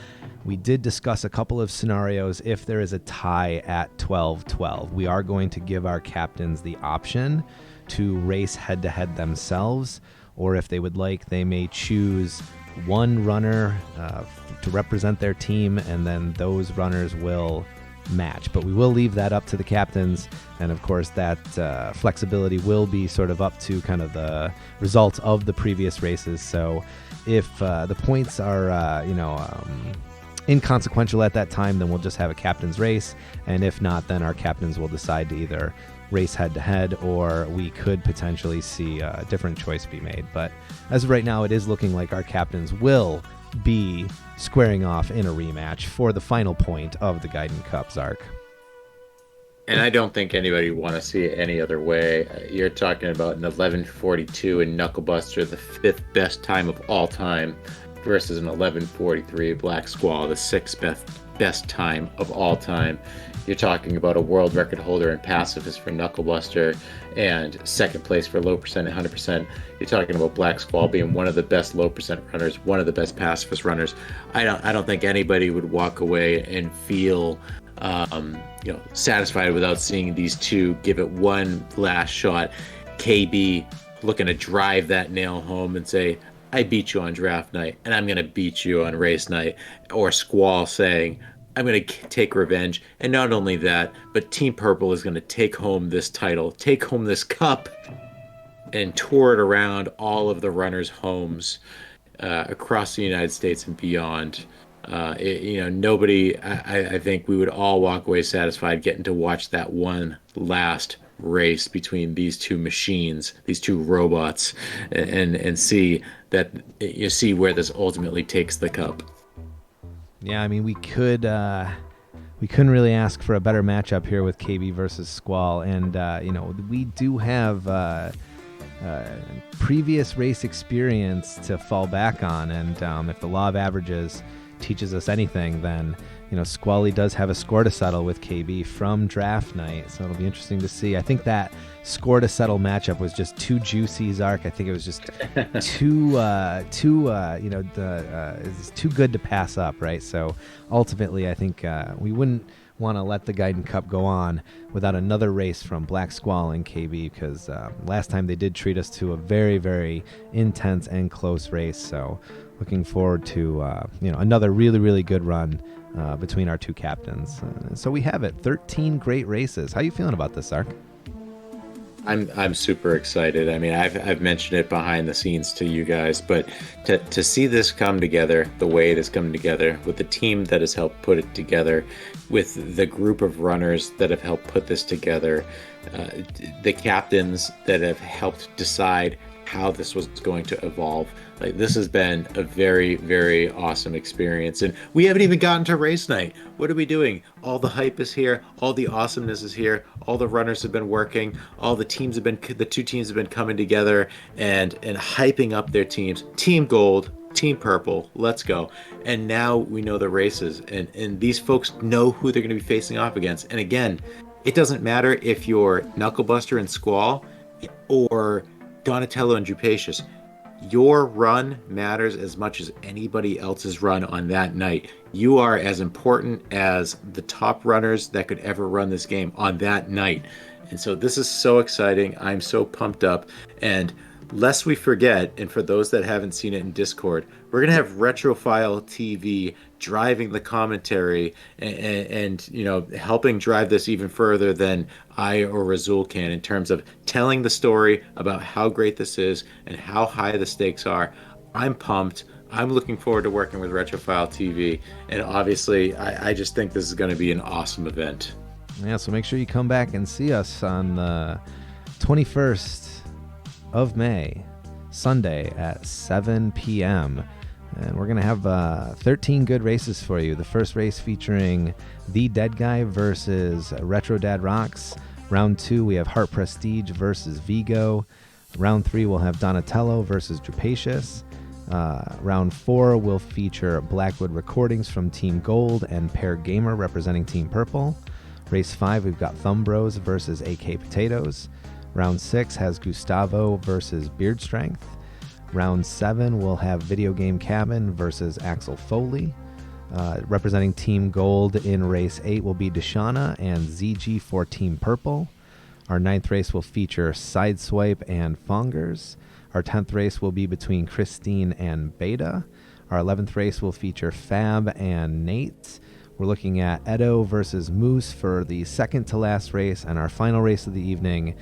We did discuss a couple of scenarios if there is a tie at 12-12. We are going to give our captains the option to race head-to-head themselves, or if they would like, they may choose one runner to represent their team, and then those runners will match. But we will leave that up to the captains, and of course that flexibility will be sort of up to kind of the results of the previous races. So if the points are inconsequential at that time, then we'll just have a captain's race, and if not, then our captains will decide to either race head-to-head, or we could potentially see a different choice be made. But as of right now, it is looking like our captains will be squaring off in a rematch for the final point of the Gaiden Cup, Zark. And I don't think anybody would want to see it any other way. You're talking about an 11:42 in Knucklebuster, the fifth best time of all time, versus an 11:43 Black Squall, the sixth best time of all time. You're talking about a world record holder and pacifist for Knucklebuster, and second place for low percent, 100%. You're talking about Black Squall being one of the best low percent runners, one of the best pacifist runners. I don't think anybody would walk away and feel satisfied without seeing these two give it one last shot. KB looking to drive that nail home and say, I beat you on draft night, and I'm going to beat you on race night. Or Squall saying, I'm going to take revenge. And not only that, but Team Purple is going to take home this title, take home this cup, and tour it around all of the runners' homes across the United States and beyond. Nobody, I think we would all walk away satisfied getting to watch that one last race between these two machines, these two robots, and see that you see where this ultimately takes the cup. Yeah, I mean, we couldn't really ask for a better matchup here with KB versus Squall, and we do have previous race experience to fall back on, and if the law of averages teaches us anything, then Squally does have a score to settle with KB from draft night, so it'll be interesting to see. I think that score to settle matchup was just too juicy, Zark. I think it was just too good to pass up, right? So ultimately, I think we wouldn't want to let the Gaiden Cup go on without another race from Black Squall and KB, because last time they did treat us to a very, very intense and close race. So looking forward to another really, really good run between our two captains. So we have it, 13 great races. How are you feeling about this, Zark? I'm super excited. I mean, I've mentioned it behind the scenes to you guys, but to see this come together the way it has come together, with the team that has helped put it together, with the group of runners that have helped put this together, the captains that have helped decide how this was going to evolve. Like, this has been a very, very awesome experience, and we haven't even gotten to race night. What are we doing? All the hype is here, all the awesomeness is here, all the runners have been working, all the two teams have been coming together and hyping up their teams. Team Gold, Team Purple, let's go. And now we know the races, and these folks know who they're going to be facing off against. And again, it doesn't matter if you're Knucklebuster and Squall or Donatello and Jupacious. Your run matters as much as anybody else's run on that night. You are as important as the top runners that could ever run this game on that night. And so this is so exciting. I'm so pumped up. And lest we forget, and for those that haven't seen it in Discord, we're going to have Retrophile TV driving the commentary and helping drive this even further than I or Razul can, in terms of telling the story about how great this is and how high the stakes are. I'm pumped. I'm looking forward to working with Retrophile TV, and obviously I just think this is going to be an awesome event. Yeah, so make sure you come back and see us on the 21st of May, Sunday at 7 p.m. And we're going to have 13 good races for you. The first race featuring The Dead Guy versus Retro Dad Rocks. Round 2, we have Heart Prestige versus Vigo. Round 3, we'll have Donatello versus Jupacious. Round 4 will feature Blackwood Recordings from Team Gold and Pear Gamer representing Team Purple. Race 5, we've got Thumb Bros versus AK Potatoes. Round 6 has Gustavo versus Beard Strength. Round 7 will have Video Game Cabin versus Axel Foley. Representing Team Gold in Race 8 will be Deshauna and ZG for Team Purple. Our 9th race will feature Sideswipe and Fongers. Our 10th race will be between Christine and Beta. Our 11th race will feature Fab and Nate. We're looking at Edo versus Moose for the second to last race. And our final race of the evening,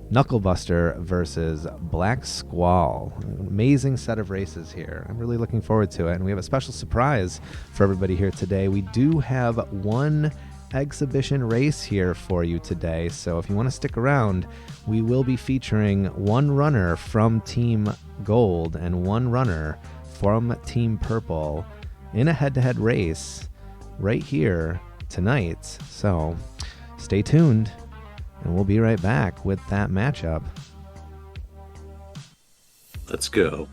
Knucklebuster versus Black Squall. An amazing set of races here. I'm really looking forward to it. And we have a special surprise for everybody here today. We do have one exhibition race here for you today. So if you want to stick around, we will be featuring one runner from Team Gold and one runner from Team Purple in a head-to-head race right here tonight. So stay tuned. And we'll be right back with that matchup. Let's go.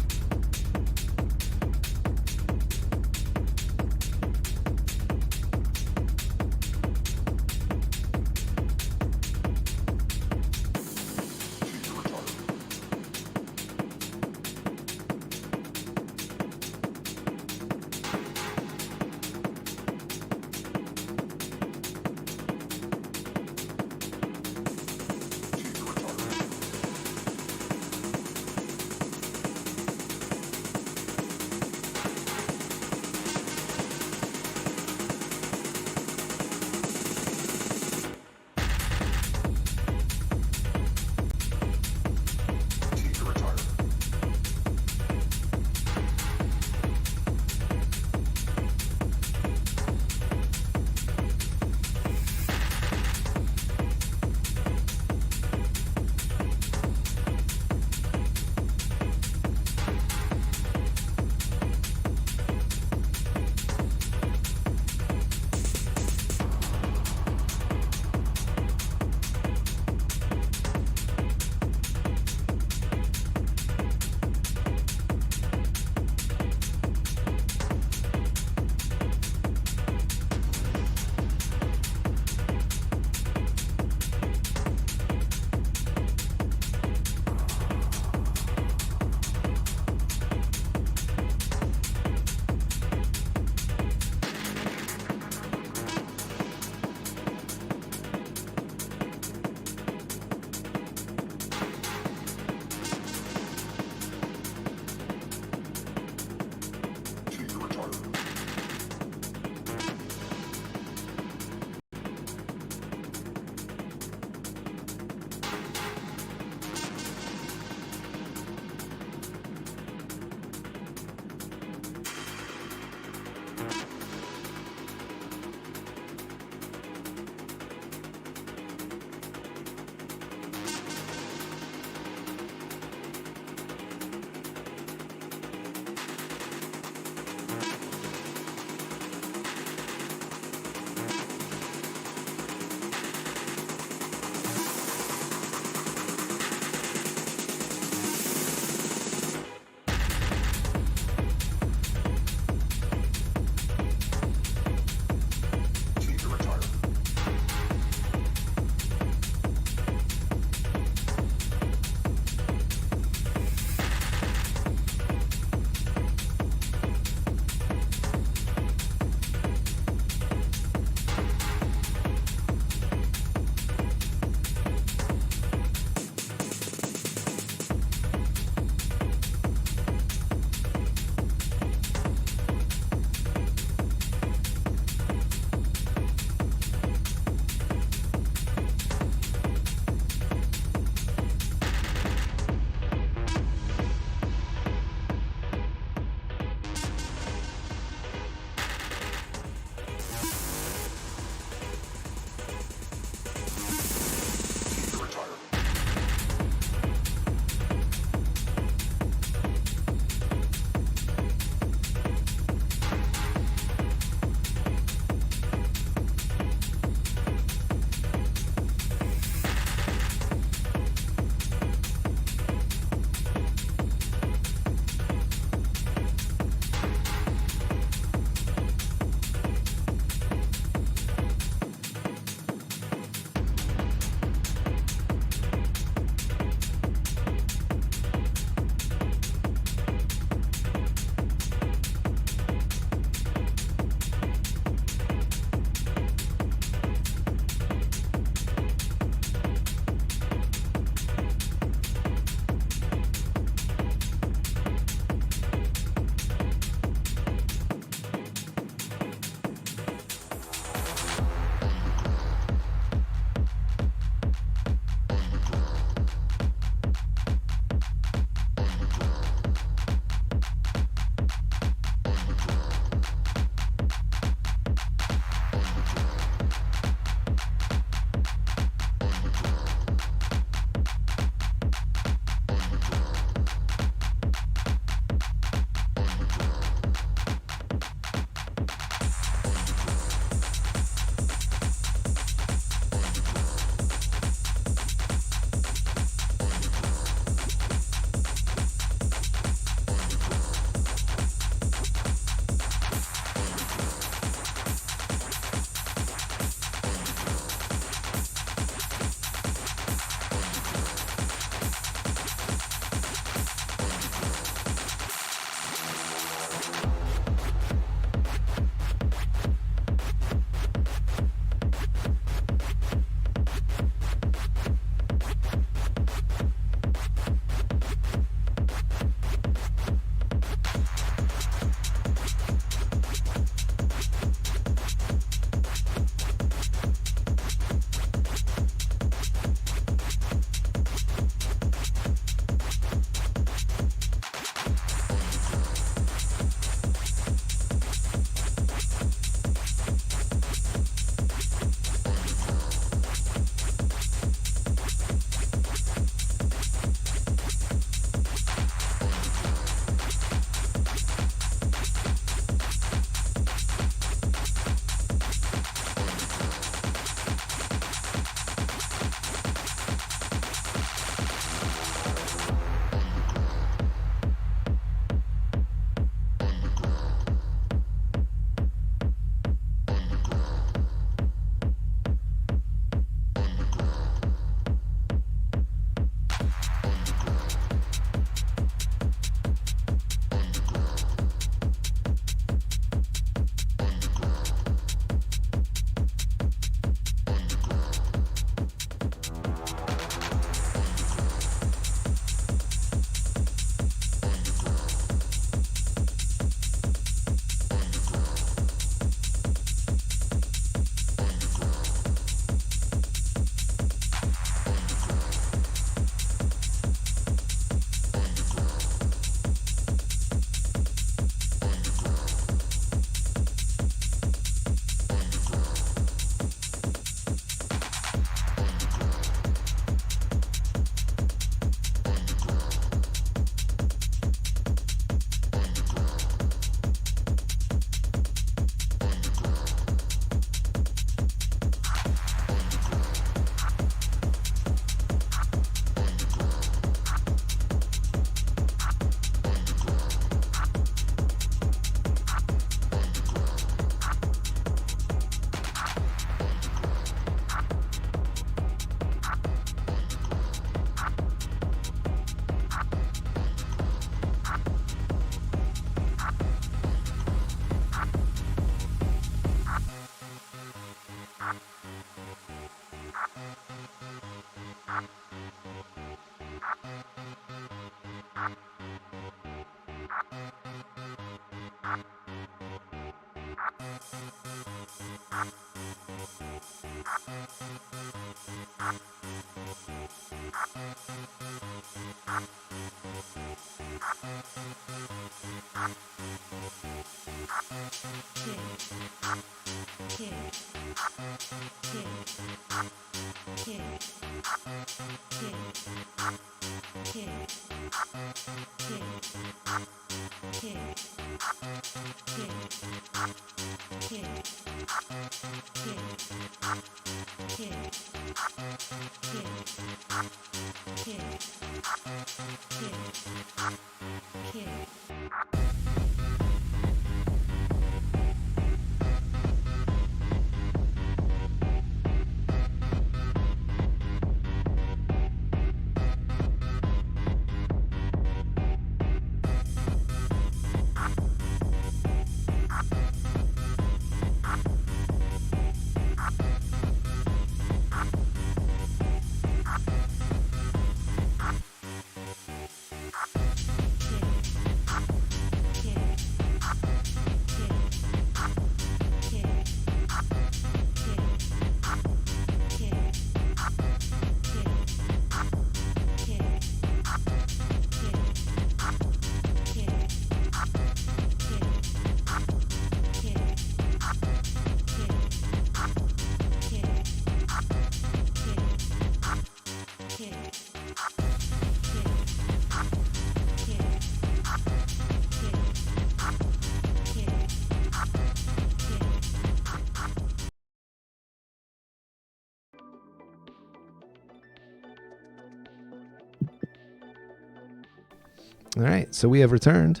All right, so we have returned,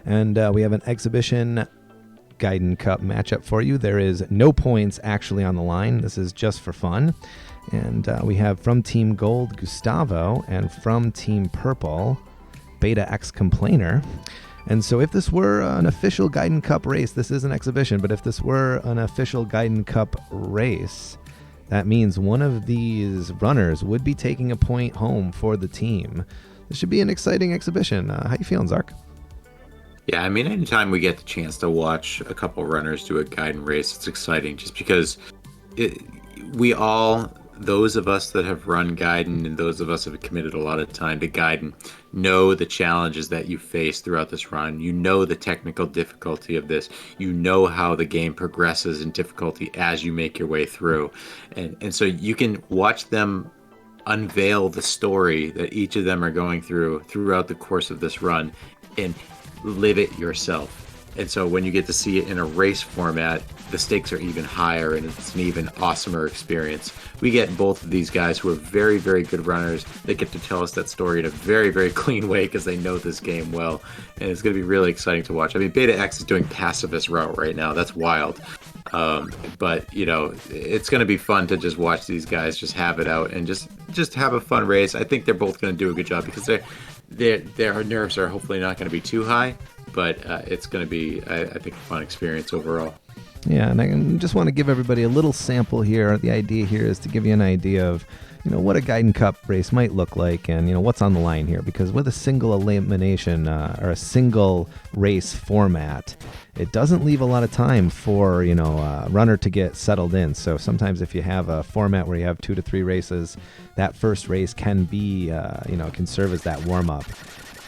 and we have an exhibition Gaiden Cup matchup for you. There is no points actually on the line. This is just for fun. And we have from Team Gold, Gustavo, and from Team Purple, Beta X Complainer. And so if this were an official Gaiden Cup race, this is an exhibition, but if this were an official Gaiden Cup race, that means one of these runners would be taking a point home for the team. This should be an exciting exhibition. How you feeling, Zark? Yeah, I mean, anytime we get the chance to watch a couple runners do a Gaiden race, it's exciting just because it, we all, those of us that have run Gaiden and those of us that have committed a lot of time to Gaiden, know the challenges that you face throughout this run. You know the technical difficulty of this. You know how the game progresses in difficulty as you make your way through. And so you can watch them unveil the story that each of them are going through throughout the course of this run and live it yourself. And so when you get to see it in a race format, the stakes are even higher and it's an even awesomer experience. We get both of these guys who are very, very good runners. They get to tell us that story in a very, very clean way because they know this game well. And it's going to be really exciting to watch. I mean, Beta X is doing pacifist route right now. That's wild. But, you know, it's going to be fun to just watch these guys just have it out and just have a fun race. I think they're both going to do a good job because their nerves are hopefully not going to be too high, but it's going to be, I think, a fun experience overall. Yeah, and I just want to give everybody a little sample here. The idea here is to give you an idea of, you know, what a Gaiden Cup race might look like and, you know, what's on the line here. Because with a single elimination or a single race format, it doesn't leave a lot of time for, you know, a runner to get settled in. So sometimes if you have a format where you have 2 to 3 races, that first race can be, you know, can serve as that warm-up.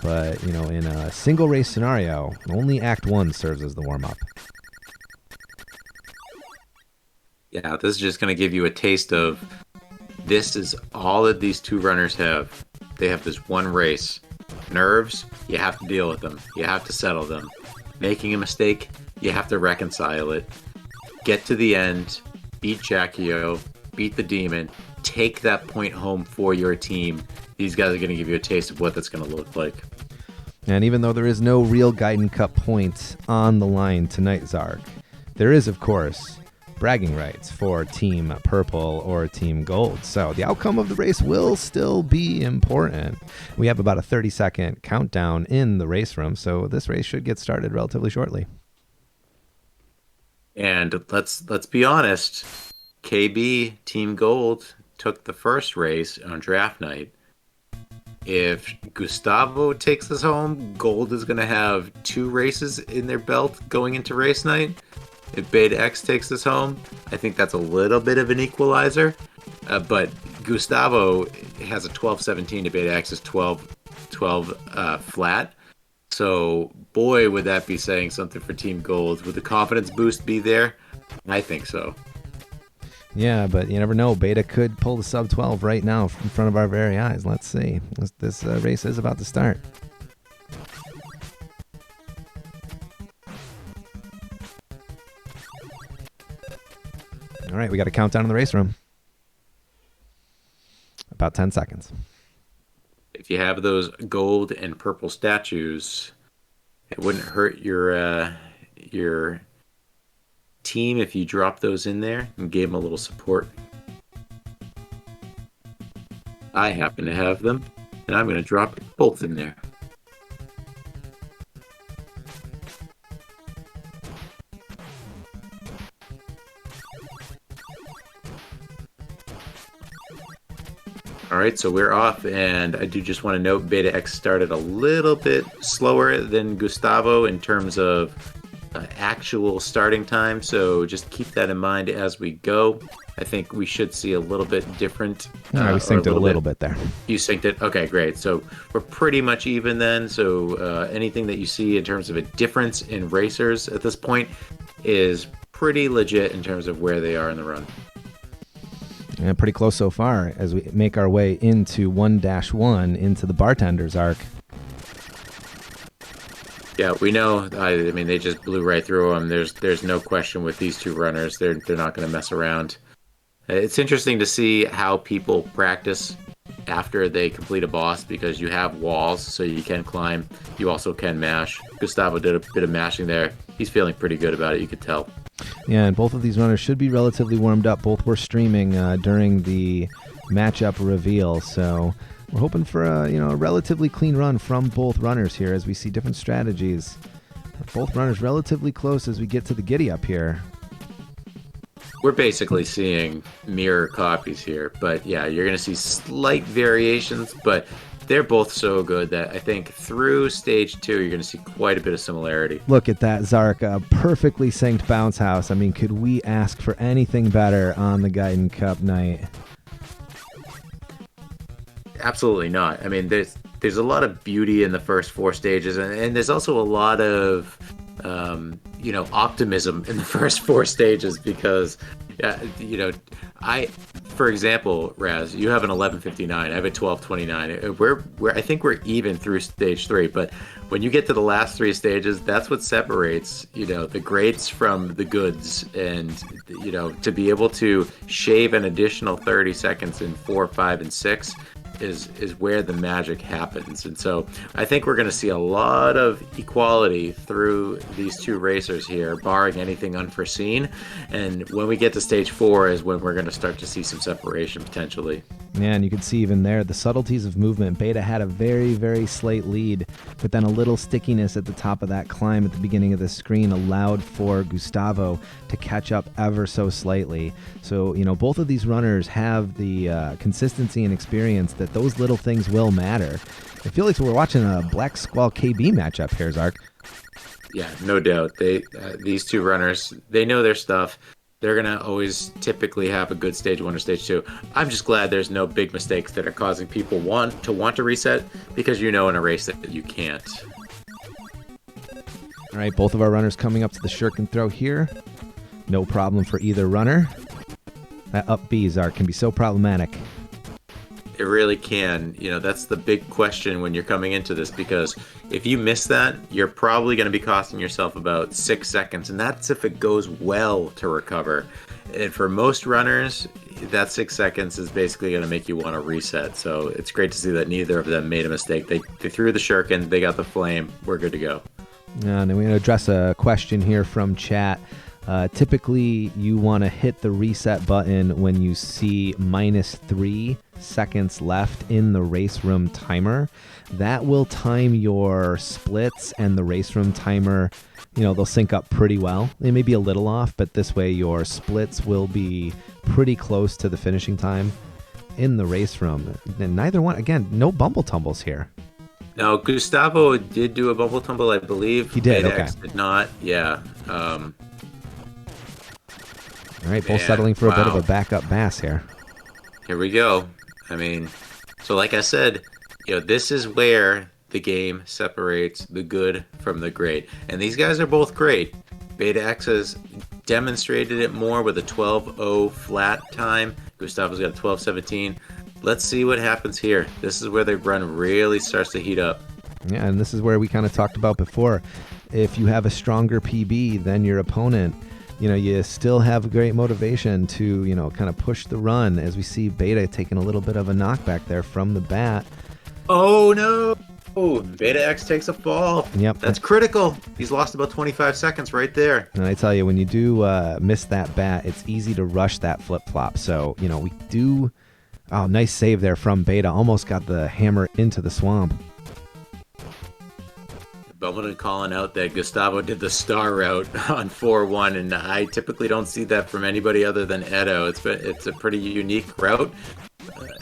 But, you know, in a single race scenario, only Act 1 serves as the warm-up. Yeah, this is just going to give you a taste of this is all that these two runners have. They have this one race. Nerves, you have to deal with them. You have to settle them. Making a mistake, you have to reconcile it. Get to the end, beat Jackio, beat the demon, take that point home for your team. These guys are going to give you a taste of what that's going to look like. And even though there is no real Gaiden Cup points on the line tonight, Zark, there is, of course, bragging rights for Team Purple or Team Gold. So the outcome of the race will still be important. We have about a 30-second countdown in the race room, so this race should get started relatively shortly. And let's be honest, KB Team Gold took the first race on draft night. If Gustavo takes us home, Gold is going to have 2 races in their belt going into race night. If Beta X takes us home, I think that's a little bit of an equalizer. But Gustavo has a 12-17 to Beta X's 12-12 flat. So, boy, would that be saying something for Team Gold. Would the confidence boost be there? I think so. Yeah, but you never know. Beta could pull the sub 12 right now in front of our very eyes. Let's see. This race is about to start. All right, we got a countdown in the race room. About 10 seconds. If you have those gold and purple statues, it wouldn't hurt your team if you drop those in there and gave them a little support. I happen to have them, and I'm going to drop both in there. All right, so we're off, and I do just want to note Beta X started a little bit slower than Gustavo in terms of actual starting time, so just keep that in mind as we go. I think we should see a little bit different. We synced it a little bit there. You synced it? Okay, great. So we're pretty much even then, so anything that you see in terms of a difference in racers at this point is pretty legit in terms of where they are in the run. And pretty close so far as we make our way into 1-1 into the bartender's arc. Yeah, we know. I mean, they just blew right through them. There's no question with these two runners. They're not going to mess around. It's interesting to see how people practice after they complete a boss because you have walls, so you can climb. You also can mash. Gustavo did a bit of mashing there. He's feeling pretty good about it. You could tell. Yeah, and both of these runners should be relatively warmed up. Both were streaming during the matchup reveal, so we're hoping for a relatively clean run from both runners here as we see different strategies. Both runners relatively close as we get to the giddy up here. We're basically seeing mirror copies here, but yeah, you're going to see slight variations, but they're both so good that I think through stage 2, you're going to see quite a bit of similarity. Look at that, Zark. A perfectly synced bounce house. I mean, could we ask for anything better on the Gaiden Cup night? Absolutely not. I mean, there's a lot of beauty in the first 4 stages, and there's also a lot of optimism in the first 4 stages because, for example, Raz, you have an 11:59. I have a 12:29. I think we're even through stage 3, but when you get to the last 3 stages, that's what separates, the greats from the goods, and to be able to shave an additional 30 seconds in 4, 5, and 6. Is where the magic happens. And so I think we're going to see a lot of equality through these 2 racers here, barring anything unforeseen. And when we get to stage 4 is when we're going to start to see some separation potentially. Yeah, and you can see even there the subtleties of movement. Beta had a very, very slight lead, but then a little stickiness at the top of that climb at the beginning of the screen allowed for Gustavo to catch up ever so slightly. So, both of these runners have the consistency and experience that those little things will matter. I feel like we're watching a Black Squall KB matchup here, Zark. Yeah, no doubt. These 2 runners, they know their stuff. They're going to always typically have a good stage 1 or stage 2. I'm just glad there's no big mistakes that are causing people want to reset because in a race that you can't. All right, both of our runners coming up to the shuriken throw here. No problem for either runner. That up B, Zark, can be so problematic. It really can. That's the big question when you're coming into this, because if you miss that, you're probably going to be costing yourself about 6 seconds, and that's if it goes well to recover. And for most runners, that 6 seconds is basically going to make you want to reset. So it's great to see that neither of them made a mistake. They threw the shuriken, they got the flame, we're good to go. And then we're going to address a question here from chat. Typically, you want to hit the reset button when you see -3 seconds left in the race room timer. That will time your splits and the race room timer. They'll sync up pretty well. They may be a little off, but this way your splits will be pretty close to the finishing time. in the race room. And neither one, again, no bumble tumbles here. Now, Gustavo did do a bubble tumble, I believe. He did, Beta okay. X did not. Yeah. All right, both settling for a bit of a backup bass here. Here we go. I mean, so like I said, this is where the game separates the good from the great. And these guys are both great. Beta X has demonstrated it more with a 12:0 flat time. Gustavo's got a 12:17. Let's see what happens here. This is where the run really starts to heat up. Yeah, and this is where we kind of talked about before. If you have a stronger PB than your opponent, you still have great motivation to, kind of push the run, as we see Beta taking a little bit of a knockback there from the bat. Oh, no. Beta X takes a fall. Yep. That's critical. He's lost about 25 seconds right there. And I tell you, when you do miss that bat, it's easy to rush that flip-flop. So, we do... Oh, nice save there from Beta. Almost got the hammer into the swamp. Bumbledon calling out that Gustavo did the star route on 4-1, and I typically don't see that from anybody other than Edo. It's a pretty unique route,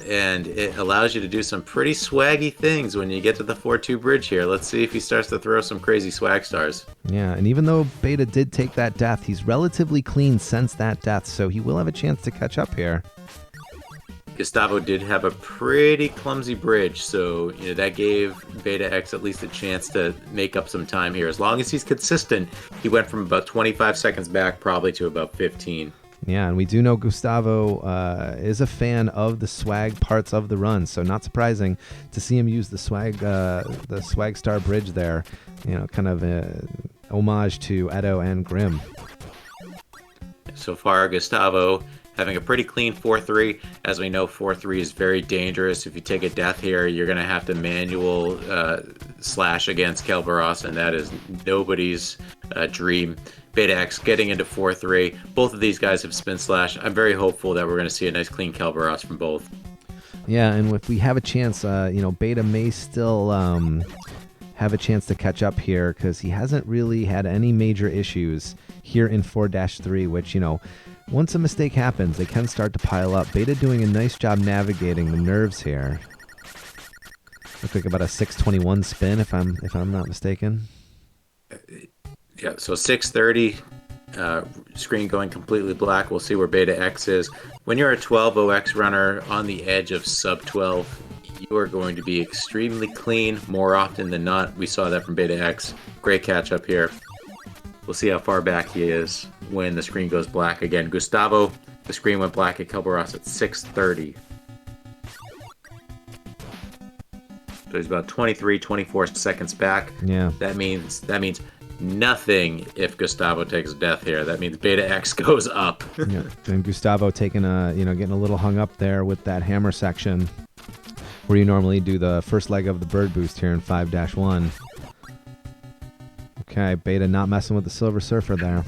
and it allows you to do some pretty swaggy things when you get to the 4-2 bridge here. Let's see if he starts to throw some crazy swag stars. Yeah, and even though Beta did take that death, he's relatively clean since that death, so he will have a chance to catch up here. Gustavo did have a pretty clumsy bridge, so that gave Beta X at least a chance to make up some time here. As long as he's consistent, he went from about 25 seconds back probably to about 15. Yeah, and we do know Gustavo is a fan of the swag parts of the run, so not surprising to see him use the swag star bridge there. Kind of a homage to Edo and Grimm. So far, Gustavo having a pretty clean 4-3. As we know, 4-3 is very dangerous. If you take a death here, you're going to have to manual slash against Kelberos, and that is nobody's dream. Beta X getting into 4-3. Both of these guys have spin slash. I'm very hopeful that we're going to see a nice clean Kelberos from both. Yeah, and if we have a chance, Beta may still have a chance to catch up here, because he hasn't really had any major issues here in 4-3, which, once a mistake happens, they can start to pile up. Beta doing a nice job navigating the nerves here. Looks like about a 621 spin, if I'm not mistaken. Yeah, so 630, screen going completely black. We'll see where Beta X is. When you're a 12-0X runner on the edge of sub 12, you are going to be extremely clean more often than not. We saw that from Beta X. Great catch up here. We'll see how far back he is when the screen goes black again. Gustavo, the screen went black at Kelberos at 6:30. So he's about 23, 24 seconds back. Yeah. That means nothing if Gustavo takes death here. That means Beta X goes up. Yeah. And Gustavo taking getting a little hung up there with that hammer section, where you normally do the first leg of the bird boost here in 5-1. Okay, Beta not messing with the Silver Surfer there.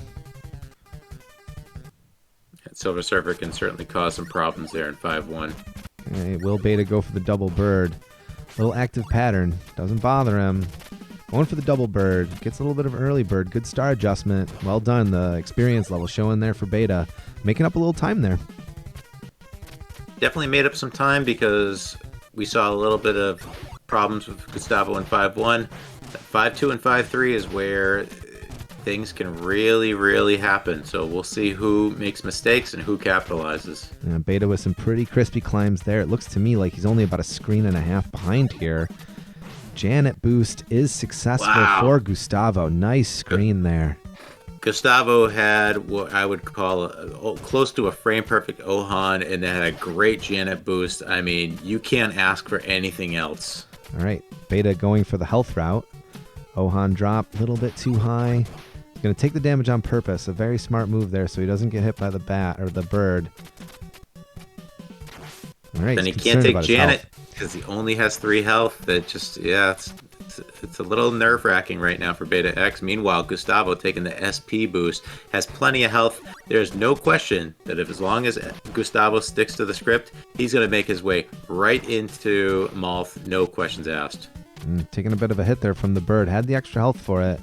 Silver Surfer can certainly cause some problems there in 5-1. Okay, will Beta go for the double bird? Little active pattern. Doesn't bother him. Going for the double bird. Gets a little bit of an early bird. Good star adjustment. Well done. The experience level showing there for Beta. Making up a little time there. Definitely made up some time, because we saw a little bit of problems with Gustavo in 5-1. 5-2 and 5-3 is where things can really, really happen. So we'll see who makes mistakes and who capitalizes. Yeah, Beta with some pretty crispy climbs there. It looks to me like he's only about a screen and a half behind here. Janet boost is successful for Gustavo. Nice screen there. Gustavo had what I would call close to a frame-perfect Ohan, and then had a great Janet boost. I mean, you can't ask for anything else. All right, Beta going for the health route. Ohan drop a little bit too high. He's going to take the damage on purpose. A very smart move there, so he doesn't get hit by the bat or the bird. All right. Then he can't take Janet because he only has 3 health. That just, it's a little nerve-wracking right now for Beta X. Meanwhile, Gustavo, taking the SP boost, has plenty of health. There's no question that as long as Gustavo sticks to the script, he's going to make his way right into Malth. No questions asked. Taking a bit of a hit there from the bird. Had the extra health for it.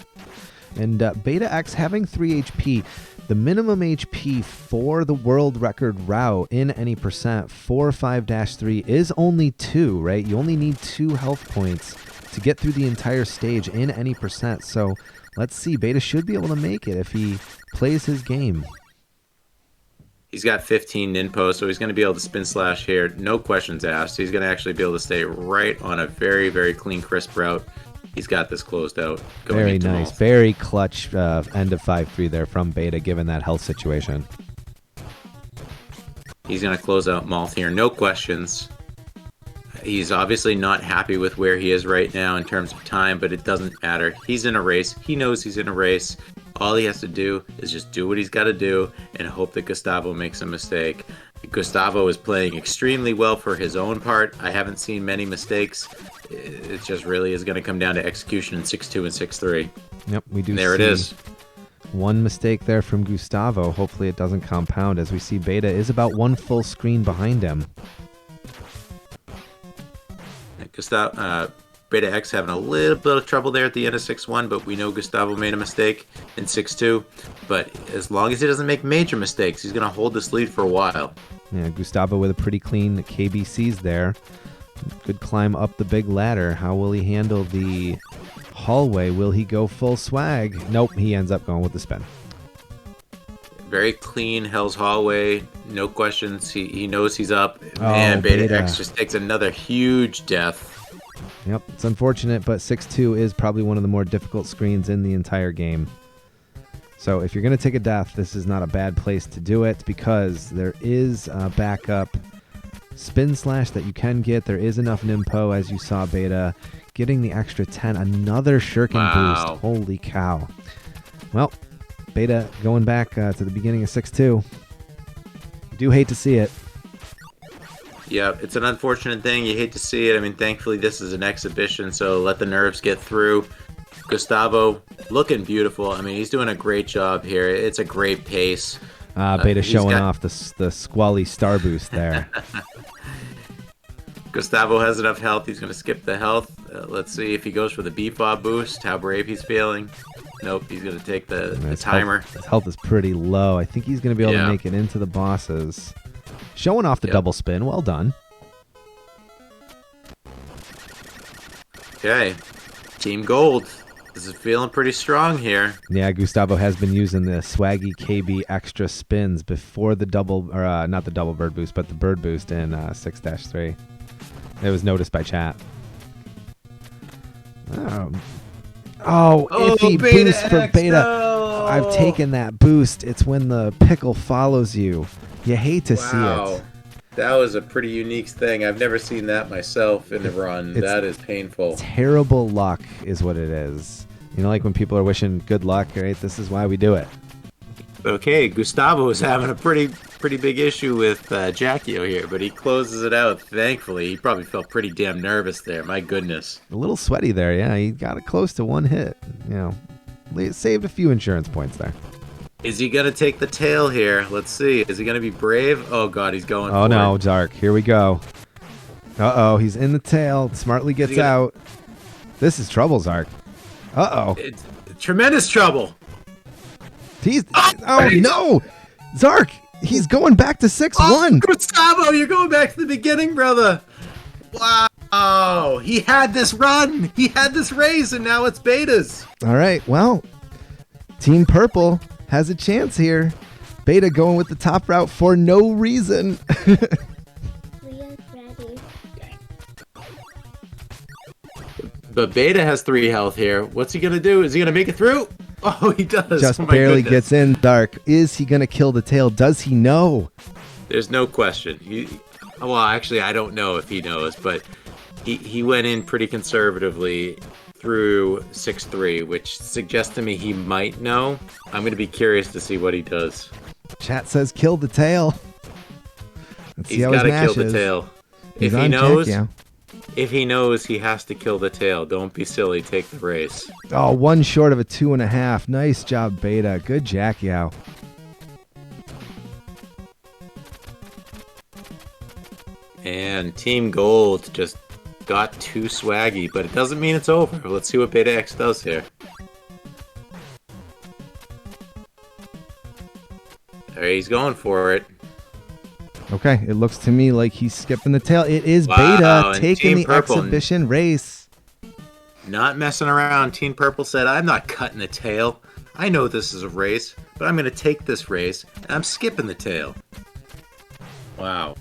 And Beta X having 3 HP. The minimum HP for the world record route in any percent for 5-3 is only 2, right? You only need 2 health points to get through the entire stage in any percent. So let's see. Beta should be able to make it if he plays his game. He's got 15 ninpo, so he's going to be able to spin slash here. No questions asked. He's going to actually be able to stay right on a very, very clean, crisp route. He's got this closed out. Very nice. Malth. Very clutch end of 5-3 there from Beta, given that health situation. He's going to close out Malth here. No questions. He's obviously not happy with where he is right now in terms of time, but it doesn't matter. He's in a race. He knows he's in a race. All he has to do is just do what he's got to do and hope that Gustavo makes a mistake. Gustavo is playing extremely well for his own part. I haven't seen many mistakes. It just really is going to come down to execution in 6-2 and 6-3. Yep, we do. There it is. One mistake there from Gustavo. Hopefully it doesn't compound, as we see Beta is about 1 full screen behind him. Beta X having a little bit of trouble there at the end of 6-1, but we know Gustavo made a mistake in 6-2. But as long as he doesn't make major mistakes, he's going to hold this lead for a while. Yeah, Gustavo with a pretty clean KBCs there. Good climb up the big ladder. How will he handle the hallway? Will he go full swag? Nope, he ends up going with the spin. Very clean Hell's Hallway, no questions. He knows he's up. Man, Beta X just takes another huge death. Yep, it's unfortunate, but 6-2 is probably one of the more difficult screens in the entire game. So if you're going to take a death, this is not a bad place to do it, because there is a backup spin slash that you can get. There is enough Nimpo, as you saw Beta getting the extra 10. Another shirking boost. Holy cow. Well, Beta going back to the beginning of 6-2. Do hate to see it. Yeah, it's an unfortunate thing. You hate to see it. I mean, thankfully this is an exhibition, so let the nerves get through. Gustavo looking beautiful. I mean, he's doing a great job here. It's a great pace. Beta showing off the squally star boost there. Gustavo has enough health. He's going to skip the health. Let's see if he goes for the B-fob boost, how brave he's feeling. Nope, he's going to take the timer. His health is pretty low. I think he's going to be able to make it into the bosses. Showing off the double spin. Well done. Okay. Team Gold. This is feeling pretty strong here. Yeah, Gustavo has been using the swaggy KB extra spins before the double, or not the double bird boost, but the bird boost in 6-3. It was noticed by chat. Iffy boost for Beta. No. I've taken that boost. It's when the pickle follows you. You hate to see it. That was a pretty unique thing. I've never seen that myself in the run. That is painful. Terrible luck is what it is. You know, like when people are wishing good luck, right? This is why we do it. Okay, Gustavo is having a pretty big issue with Jackio here, but he closes it out, thankfully. He probably felt pretty damn nervous there. My goodness. A little sweaty there, yeah. He got it close to one hit. You know, saved a few insurance points there. Is he going to take the tail here? Let's see. Is he going to be brave? Oh, God, he's going for it. Oh, no, Dark. Here we go. Uh-oh, he's in the tail. Smartly gets out. This is trouble, Zark. Uh-oh. It's tremendous trouble. No! Zark, he's going back to 6-1. Oh, Gustavo, you're going back to the beginning, brother. Wow. He had this run. He had this race, and now it's Beta's. All right, well, Team Purple has a chance here. Beta going with the top route for no reason. Leah's ready. But Beta has 3 health here. What's he going to do? Is he going to make it through? Oh, he does. Just barely gets in. Dark. Is he going to kill the tail? Does he know? There's no question. Well, actually, I don't know if he knows, but he went in pretty conservatively through 6-3, which suggests to me he might know. I'm going to be curious to see what he does. Chat says kill the tail. Let's see He's got to kill the tail. If he knows, if he knows, he has to kill the tail. Don't be silly. Take the race. Oh, one short of a 2.5. Nice job, Beta. Good Jack Yow. And Team Gold just got too swaggy, but it doesn't mean it's over. Let's see what Beta X does here. He's going for it. Okay, it looks to me like he's skipping the tail. It is Wow, Beta and taking Team the Purple exhibition race. not messing around. Team Purple said, I'm not cutting the tail. I know this is a race, but I'm going to take this race, and I'm skipping the tail. Wow.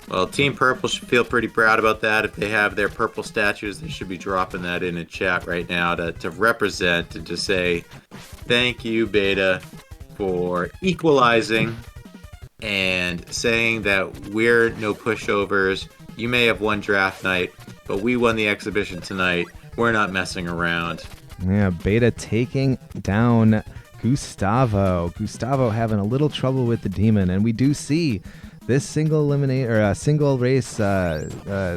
Well, Team Purple should feel pretty proud about that. If they have their purple statues, they should be dropping that in chat right now to represent and to say, thank you, Beta, for equalizing and saying that we're no pushovers. You may have won draft night, but we won the exhibition tonight. We're not messing around. Yeah, Beta taking down Gustavo. Gustavo having a little trouble with the demon, and we do see this single race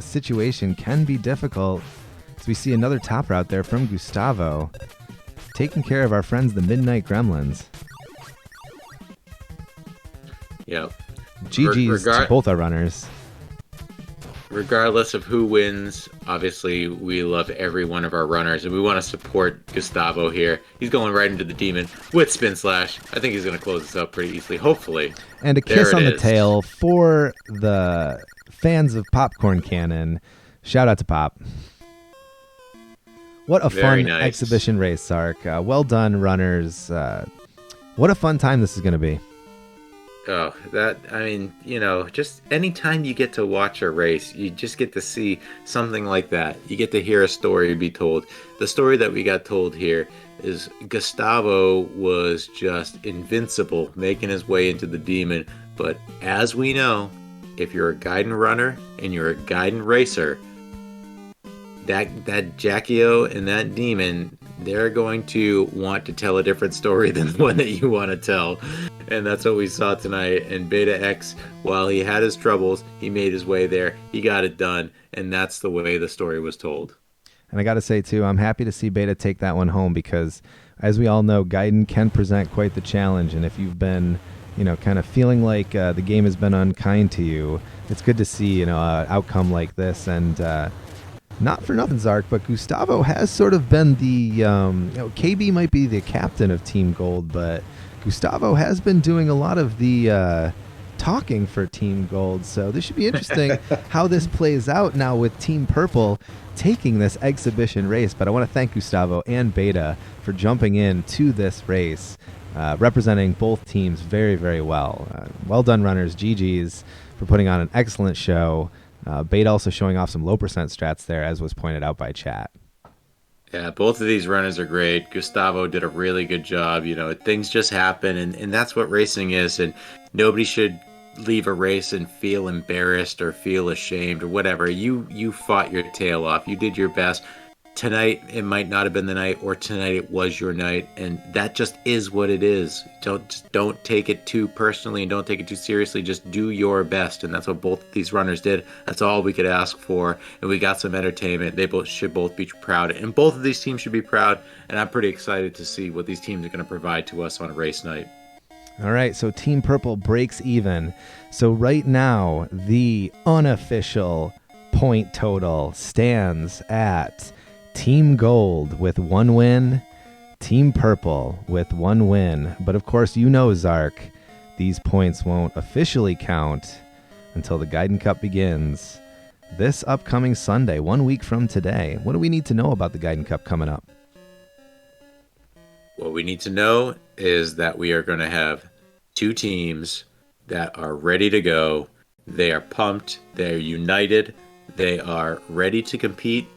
situation can be difficult. So we see another top route there from Gustavo, taking care of our friends the Midnight Gremlins. Yep. GG's to both our runners. Regardless of who wins, obviously we love every one of our runners, and we want to support Gustavo here. He's going right into the demon with Spin Slash. I think he's going to close this up pretty easily, hopefully. And a kiss on the tail for the fans of Popcorn Cannon. Shout out to Pop. What a fun exhibition race, Sark. Well done, runners. What a fun time this is going to be. Oh, just anytime you get to watch a race, you just get to see something like that. You get to hear a story be told. The story that we got told here is Gustavo was just invincible, making his way into the demon. But as we know, if you're a Gaiden runner and you're a Gaiden racer, that Jackio and that demon, they're going to want to tell a different story than the one that you want to tell. And that's what we saw tonight. And Beta X, while he had his troubles, he made his way there. He got it done. And that's the way the story was told. And I got to say, too, I'm happy to see Beta take that one home because, as we all know, Gaiden can present quite the challenge. And if you've been, kind of feeling like the game has been unkind to you, it's good to see, an outcome like this. And not for nothing, Zark, but Gustavo has sort of been the, KB might be the captain of Team Gold, but Gustavo has been doing a lot of the talking for Team Gold, so this should be interesting how this plays out now with Team Purple taking this exhibition race. But I want to thank Gustavo and Beta for jumping into this race, representing both teams very, very well. Well done, runners. GG's for putting on an excellent show. Beta also showing off some low percent strats there, as was pointed out by chat. Yeah, both of these runners are great. Gustavo did a really good job. Things just happen, and that's what racing is. And nobody should leave a race and feel embarrassed or feel ashamed or whatever. You fought your tail off. You did your best. Tonight, it might not have been the night, or tonight it was your night, and that just is what it is. Don't take it too personally and don't take it too seriously. Just do your best, and that's what both of these runners did. That's all we could ask for, and we got some entertainment. They should both be proud, and both of these teams should be proud, and I'm pretty excited to see what these teams are going to provide to us on race night. All right, so Team Purple breaks even. So right now, the unofficial point total stands at Team Gold with 1 win, Team Purple with 1 win. But of course, Zark, these points won't officially count until the Gaiden Cup begins this upcoming Sunday, 1 week from today. What do we need to know about the Gaiden Cup coming up? What we need to know is that we are going to have 2 teams that are ready to go. They are pumped. They're united. They are ready to compete.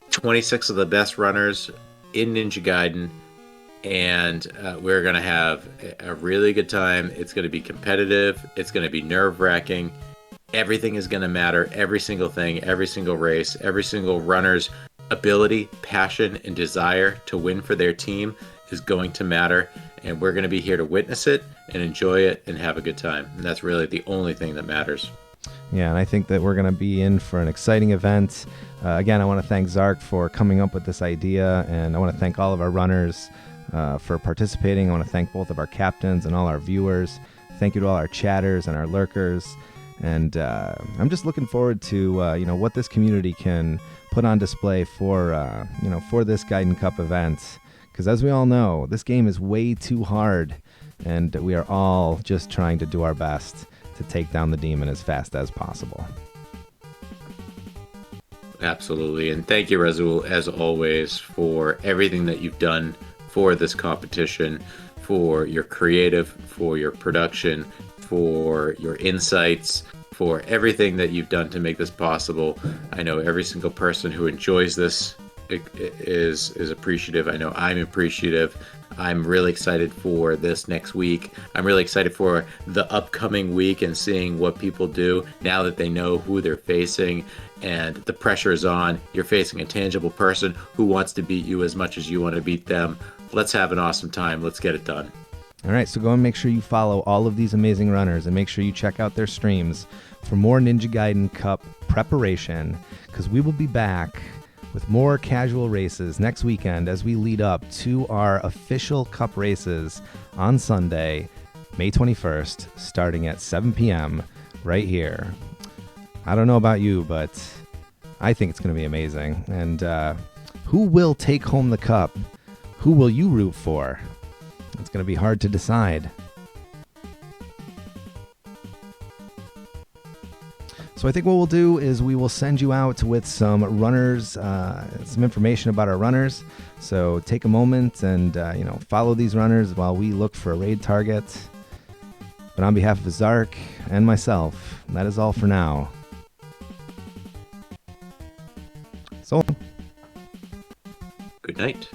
26 of the best runners in Ninja Gaiden, and we're going to have a really good time. It's going to be competitive. It's going to be nerve-wracking. Everything is going to matter. Every single thing, every single race, every single runner's ability, passion, and desire to win for their team is going to matter, and we're going to be here to witness it and enjoy it and have a good time. And that's really the only thing that matters. Yeah, and I think that we're going to be in for an exciting event. Again, I want to thank Zark for coming up with this idea, and I want to thank all of our runners for participating. I want to thank both of our captains and all our viewers. Thank you to all our chatters and our lurkers. And I'm just looking forward to what this community can put on display for for this Gaiden Cup event Because as we all know, this game is way too hard, and we are all just trying to do our best to take down the demon as fast as possible. Absolutely. And thank you, Razul, as always, for everything that you've done for this competition, for your creative, for your production, for your insights, for everything that you've done to make this possible. I know every single person who enjoys this is appreciative. I know I'm appreciative. I'm really excited for this next week. I'm really excited for the upcoming week and seeing what people do now that they know who they're facing and the pressure is on. You're facing a tangible person who wants to beat you as much as you want to beat them. Let's have an awesome time. Let's get it done. All right, so go and make sure you follow all of these amazing runners and make sure you check out their streams for more Ninja Gaiden Cup preparation, because we will be back with more casual races next weekend as we lead up to our official Cup races on Sunday, May 21st, starting at 7 p.m. right here. I don't know about you, but I think it's going to be amazing. And who will take home the Cup? Who will you root for? It's going to be hard to decide. So I think what we'll do is we will send you out with some runners, some information about our runners. So take a moment and follow these runners while we look for a raid target. But on behalf of Zark and myself, that is all for now. So Good night.